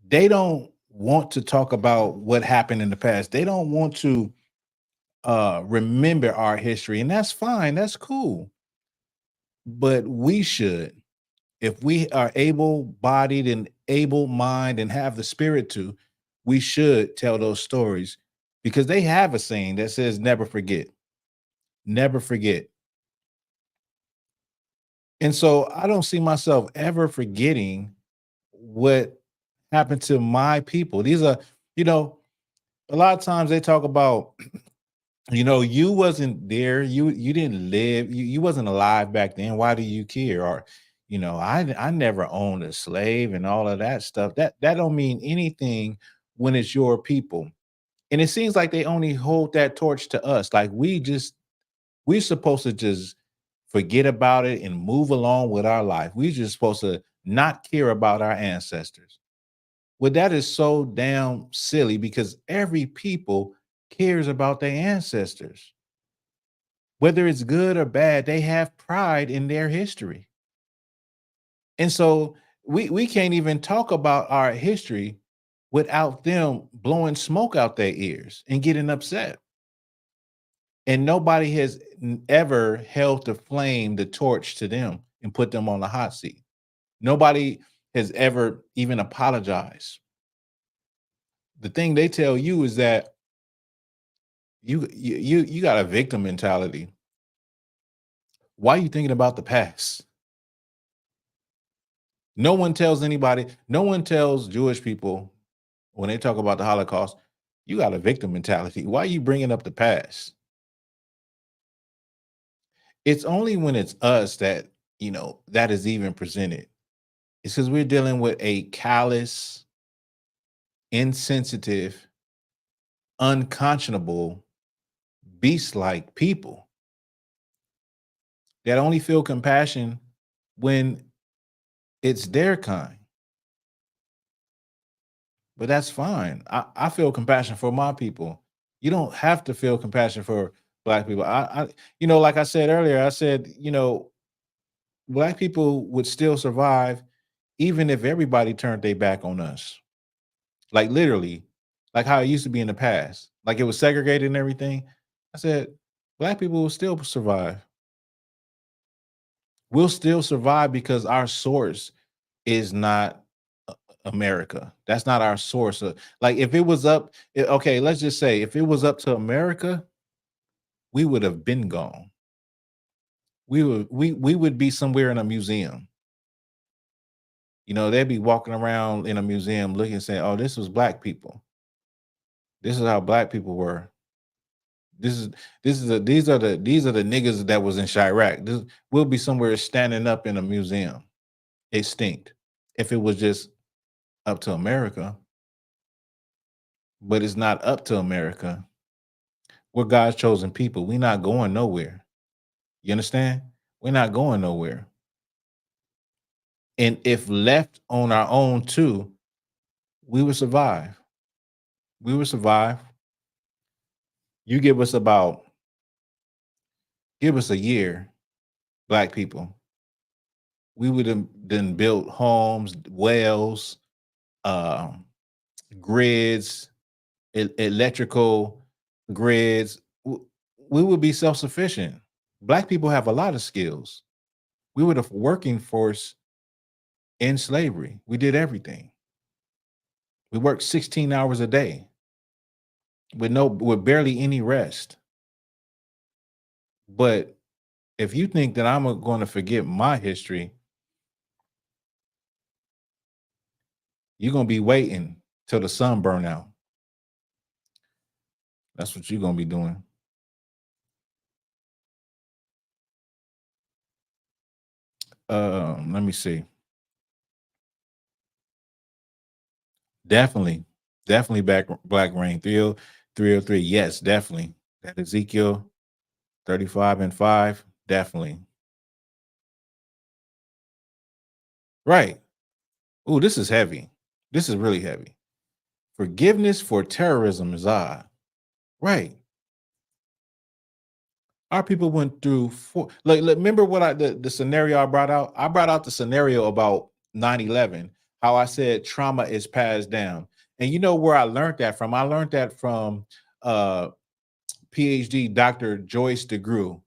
they don't want to talk about what happened in the past. They don't want to remember our history, and that's fine. That's cool. but we should, if we are able-bodied and able mind and have the spirit to, we should tell those stories, because they have a saying that says never forget. Never forget. And so I don't see myself ever forgetting what happened to my people. These are, you know, a lot of times they talk about, you know, you wasn't there, you didn't live, you wasn't alive back then. Why do you care? Or, you know, I never owned a slave and all of that stuff. That don't mean anything when it's your people. And it seems like they only hold that torch to us. Like we're supposed to just forget about it and move along with our life. We're just supposed to not care about our ancestors. Well, that is so damn silly, because every people cares about their ancestors. Whether it's good or bad, they have pride in their history. And so we can't even talk about our history without them blowing smoke out their ears and getting upset. And nobody has ever held the flame, the torch to them and put them on the hot seat. Nobody has ever even apologized. The thing they tell you is that you got a victim mentality. Why are you thinking about the past? No one tells anybody, no one tells Jewish people when they talk about the Holocaust, you got a victim mentality. Why are you bringing up the past? It's only when it's us that, you know, that is even presented. It's because we're dealing with a callous, insensitive, unconscionable, beast-like people that only feel compassion when it's their kind. But that's fine. I feel compassion for my people. You don't have to feel compassion for Black people. You know, like I said earlier, I said, you know, Black people would still survive even if everybody turned their back on us. Like literally, like how it used to be in the past. Like it was segregated and everything. I said, Black people will still survive. We'll still survive because our source is not America. That's not our source. Like if it was up, okay, let's just say if it was up to America, we would have been gone. We would be somewhere in a museum. You know, they'd be walking around in a museum looking and saying, oh, this was Black people. This is how Black people were. These are the niggas that was in Chirac. We'll be somewhere standing up in a museum, extinct, if it was just up to America. But it's not up to America. We're God's chosen people. We're not going nowhere. You understand? We're not going nowhere. And if left on our own too, we will survive. We will survive. You give us a year, Black people. We would have then built homes, wells, grids, electrical grids. We would be self-sufficient. Black people have a lot of skills. We were the working force in slavery. We did everything. We worked 16 hours a day with barely any rest. But if you think that I'm going to forget my history, you're going to be waiting till the sun burn out. That's what you're going to be doing. Let me see. Definitely Black Rain 303. Yes, definitely. That Ezekiel 35:5. Definitely. Right. Oh, this is heavy. This is really heavy. Forgiveness for terrorism is odd. Right. Our people went through remember what the scenario I brought out? I brought out the scenario about 9/11, how I said trauma is passed down. And you know where I learned that from? I learned that from PhD Dr. Joyce DeGruy,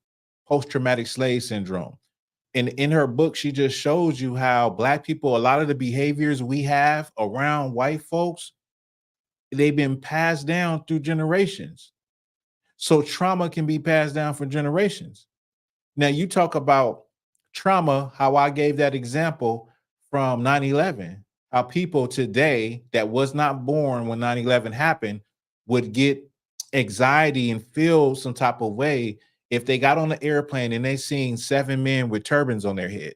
post-traumatic slave syndrome. And in her book, she just shows you how Black people, a lot of the behaviors we have around white folks, they've been passed down through generations. So trauma can be passed down for generations. Now, you talk about trauma, how I gave that example from 9/11, how people today that was not born when 9/11 happened would get anxiety and feel some type of way if they got on the airplane and they seen 7 men with turbans on their head.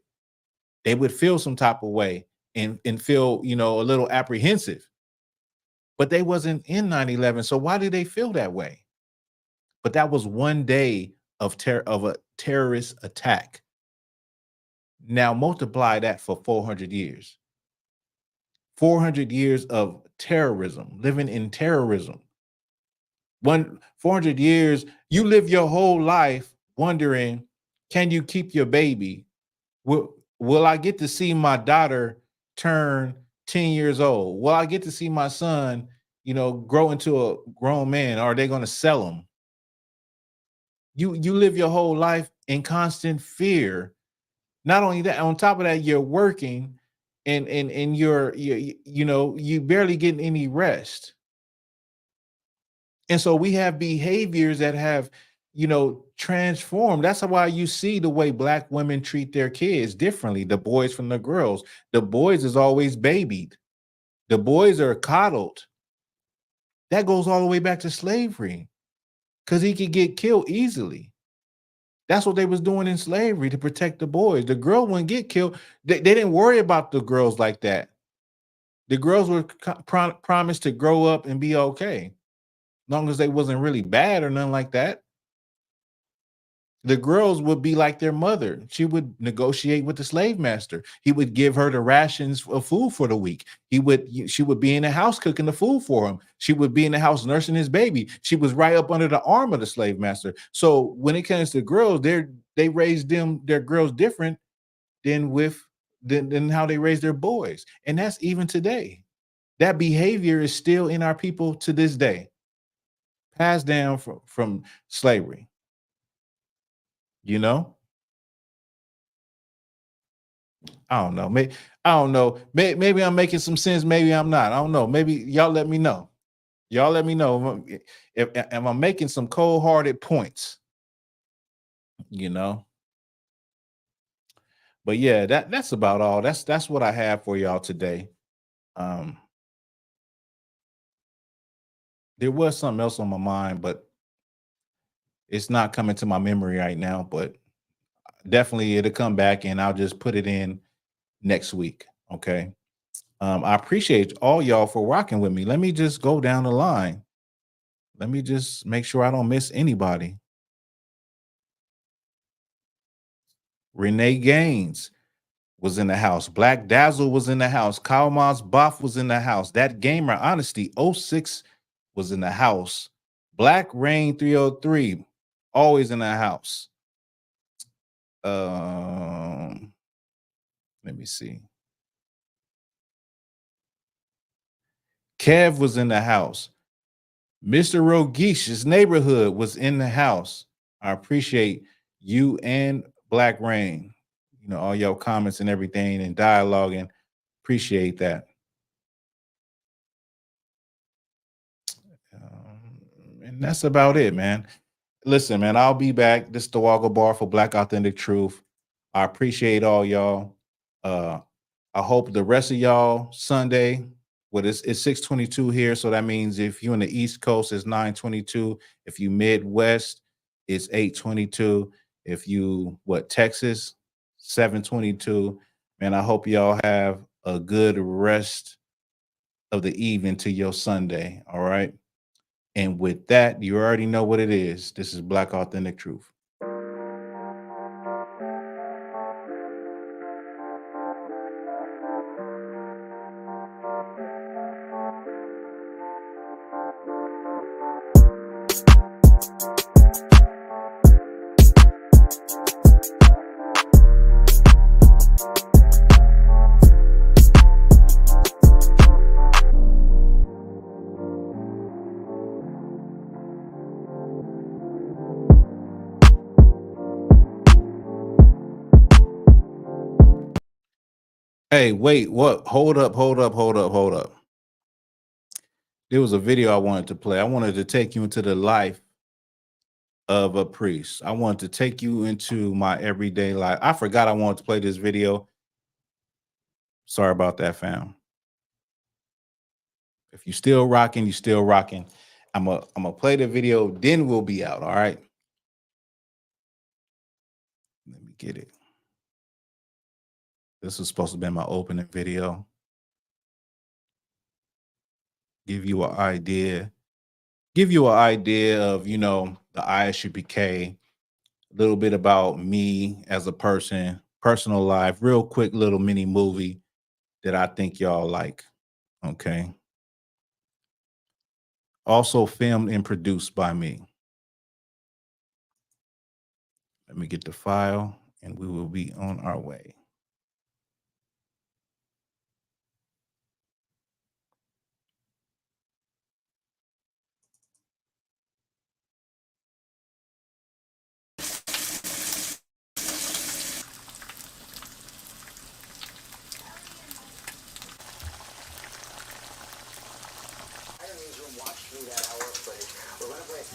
They would feel some type of way and feel, you know, a little apprehensive. But they wasn't in 9/11, so why did they feel that way? But that was one day of a terrorist attack. Now multiply that for 400 years. 400 years of terrorism, living in terrorism. 400 years, you live your whole life wondering, can you keep your baby? Will I get to see my daughter turn 10 years old? Will I get to see my son, you know, grow into a grown man? Or are they going to sell him? You live your whole life in constant fear. Not only that, on top of that, you're working and you're you know, you barely getting any rest. And so we have behaviors that have, you know, transformed. That's why you see the way Black women treat their kids differently, the boys from the girls. The boys is always babied. The boys are coddled. That goes all the way back to slavery because he could get killed easily. That's what they was doing in slavery to protect the boys. The girl wouldn't get killed. They didn't worry about the girls like that. The girls were promised to grow up and be okay, long as they wasn't really bad or nothing like that. The girls would be like their mother. She would negotiate with the slave master. He would give her the rations of food for the week. She would be in the house cooking the food for him. She would be in the house nursing his baby. She was right up under the arm of the slave master. So when it comes to girls, they raised their girls different than how they raise their boys. And that's even today. That behavior is still in our people to this day, passed down from slavery. You know, I don't know. Maybe I don't know. Maybe I'm making some sense. Maybe I'm not. I don't know. Maybe y'all let me know. Y'all let me know if I'm making some cold-hearted points. You know. But yeah, that's about all. That's what I have for y'all today. There was something else on my mind, but it's not coming to my memory right now. But definitely it'll come back and I'll just put it in next week. Okay. I appreciate all y'all for rocking with me. Let me just go down the line. Let me just make sure I don't miss anybody. Renee Gaines was in the house. Black Dazzle was in the house. Kalmaz Boff was in the house. That Gamer Honesty 06 was in the house. Black Rain 303 always in the house. Let me see. Kev was in the house. Mr. Rogish's neighborhood was in the house. I appreciate you and Black Rain. You know, all your comments and everything and dialoguing. Appreciate that. And that's about it, man. Listen, man, I'll be back. This is Thawahgabar for Black Authentic Truth. I appreciate all y'all. I hope the rest of y'all Sunday, it's 6:22 here. So that means if you're in the East Coast, it's 9:22. If you Midwest, it's 8:22. If you, Texas, 7:22. Man, I hope y'all have a good rest of the evening to your Sunday. All right. And with that, you already know what it is. This is Black Authentic Truth. Hey, wait, what? Hold up, hold up, hold up, hold up. There was a video I wanted to play. I wanted to take you into the life of a priest. I wanted to take you into my everyday life. I forgot I wanted to play this video. Sorry about that, fam. If you're still rocking, you're still rocking. I'm gonna play the video, then we'll be out. All right. Let me get it. This was supposed to be my opening video. Give you an idea of, you know, the ISUPK, a little bit about me as a person, personal life, real quick little mini movie that I think y'all like. Okay. Also filmed and produced by me. Let me get the file and we will be on our way.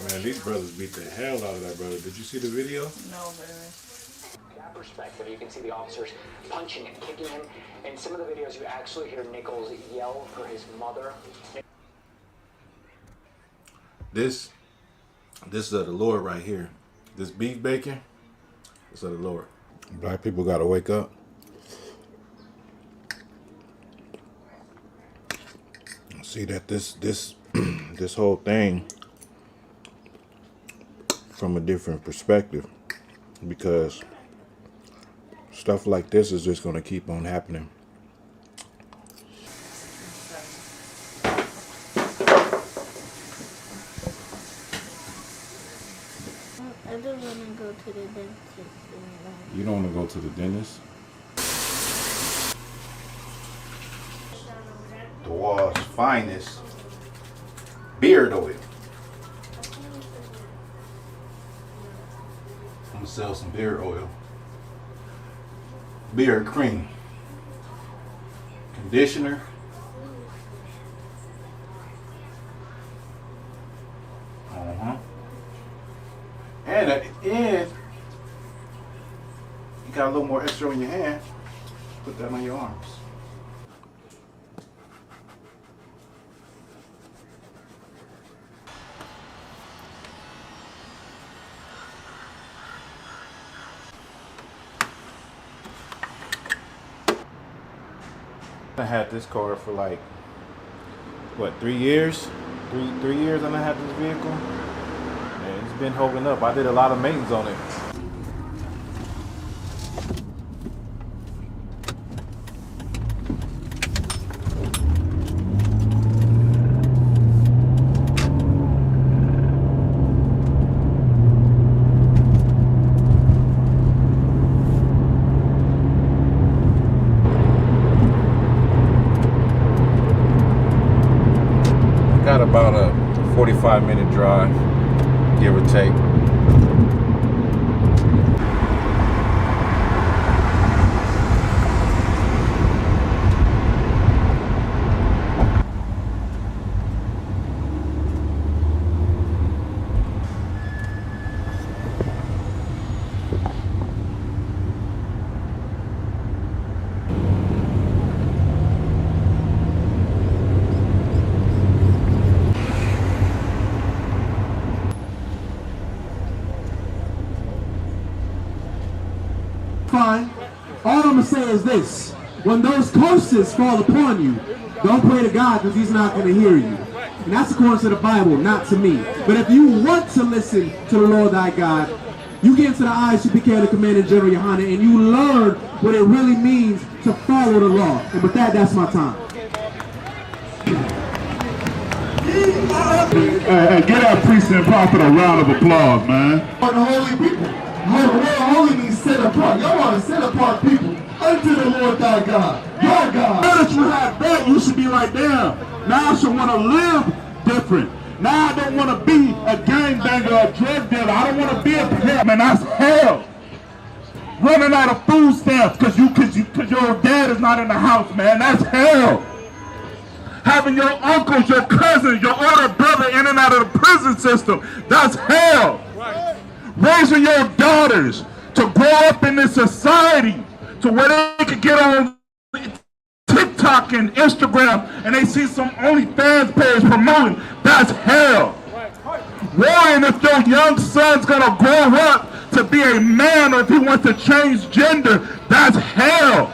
Man, these brothers beat the hell out of that brother. Did you see the video? No, baby. That perspective, you can see the officers punching and kicking him. In some of the videos, you actually hear Nichols yell for his mother. This is of the Lord right here. This beef bacon is of the Lord. Black people got to wake up. See that this whole thing from a different perspective, because stuff like this is just going to keep on happening. I don't want to go to the dentist. You don't want to go to the dentist? The world's finest beard oil. I'm gonna sell some beard oil, beard cream, conditioner, and at the end, you got a little more extra in your hand. Put that on your arms. I had this car for like, what, 3 years? Three years and I had this vehicle. And it's been holding up. I did a lot of maintenance on it. Got about a 45-minute drive, give or take. Fine. All I'm going to say is this. When those curses fall upon you, don't pray to God because he's not going to hear you. And that's according to the Bible, not to me. But if you want to listen to the Lord thy God, you get into the ISUPK, the Commander General Yohana, and you learn what it really means to follow the law. And with that, that's my time. Hey, get that priest and prophet a round of applause, man. Unholy people. Holy means set apart. Y'all want to set apart people unto the Lord thy God. Your God. Now that you have that, you should be like, damn, now I should want to live different. Now I don't want to be a gangbanger or a drug dealer. I don't want to be a pimp, man. That's hell. running out of food stamps because your dad is not in the house, man. That's hell. Having your uncles, your cousins, your older brother in and out of the prison system, that's hell. Raising your daughters to grow up in this society to where they could get on TikTok and Instagram and they see some OnlyFans page promoting, that's hell. Worrying if your young son's gonna grow up to be a man or if he wants to change gender, that's hell.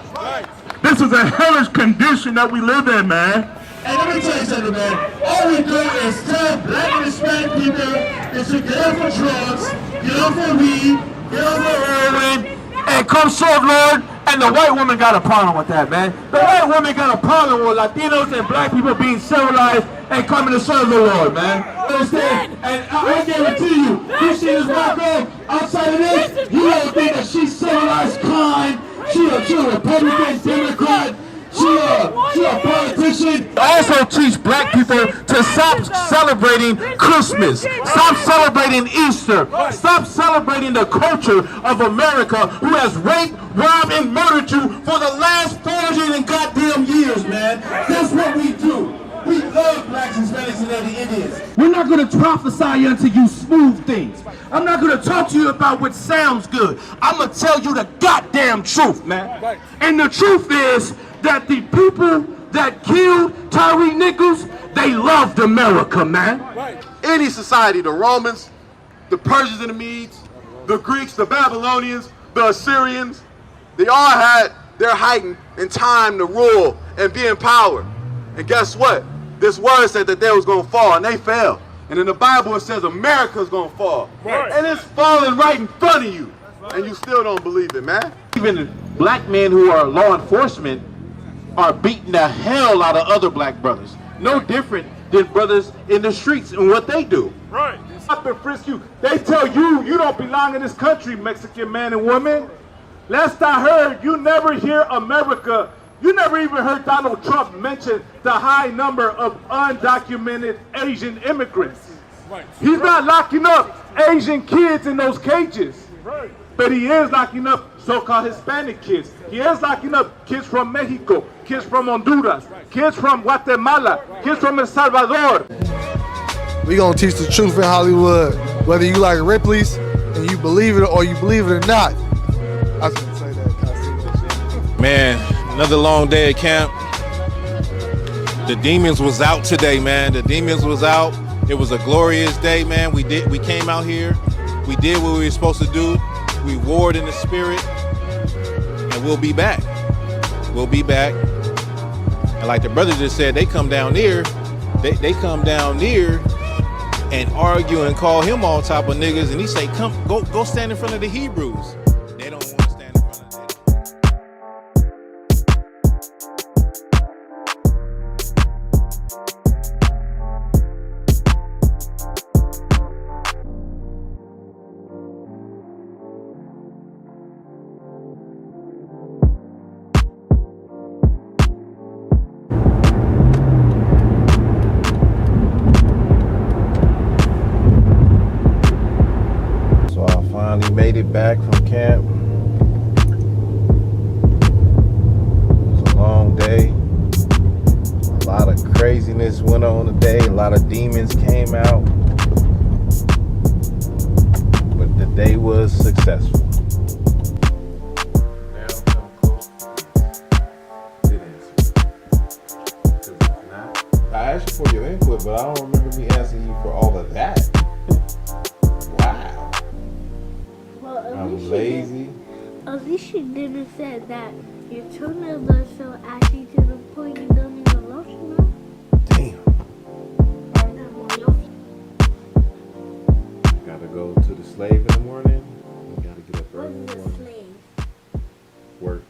This is a hellish condition that we live in, man. And let me tell you something, man. All we do is tell black and Hispanic people they should get off of drugs, get off of weed, get off of heroin, and come serve Lord. And the white woman got a problem with that, man. The white woman got a problem with Latinos and black people being civilized and coming to serve the Lord, man. Understand? And I guarantee you see this black girl outside of this, you don't think that she's civilized, kind. She a Republican, Democrat. She a politician. Also teach black people to stop celebrating Christmas. Stop celebrating Easter. Stop celebrating the culture of America who has raped, robbed, and murdered you for the last 400 and goddamn years, man. That's what we do. We love blacks, Hispanics, and other Indians. We're not going to prophesy until you smooth things. I'm not going to talk to you about what sounds good. I'm going to tell you the goddamn truth, man. And the truth is that the people that killed Tyree Nichols, they loved America, man. Any society, the Romans, the Persians and the Medes, the Greeks, the Babylonians, the Assyrians, they all had their height and time to rule and be in power. And guess what? This word said that they was going to fall, and they fell. And in the Bible it says America's going to fall. And it's falling right in front of you. And you still don't believe it, man. Even black men who are law enforcement are beating the hell out of other black brothers. No different than brothers in the streets and what they do. Right. Stop and frisk you. They tell you you don't belong in this country, Mexican man and woman. Last I heard, you never hear America. You never even heard Donald Trump mention the high number of undocumented Asian immigrants. Right. He's not locking up Asian kids in those cages. Right. But he is locking up so-called Hispanic kids. He is locking up kids from Mexico, kids from Honduras, kids from Guatemala, kids from El Salvador. We gonna teach the truth in Hollywood, whether you like Ripley's and you believe it or you believe it or not. I was gonna say that. Man, another long day at camp. The demons was out today, man. The demons was out. It was a glorious day, man. We came out here. We did what we were supposed to do. We warred in the spirit, and we'll be back. We'll be back. And like the brother just said, they come down there, they come down there and argue and call him all type of niggas, and he say, "Come, go stand in front of the Hebrews." They don't want to stand in front of them. Finally made it back from camp. It was a long day. A lot of craziness went on today. A lot of demons came out. But the day was successful. Now come close. It is. Because if not, I asked you for your input, but I don't remember me asking you for all of that. Wow. I'm lazy. At least she didn't say that your toenails are so ashy to the point you don't even lotion them. Damn. Gotta go to the slave in the morning. We gotta get up early in the morning. Slave? Work.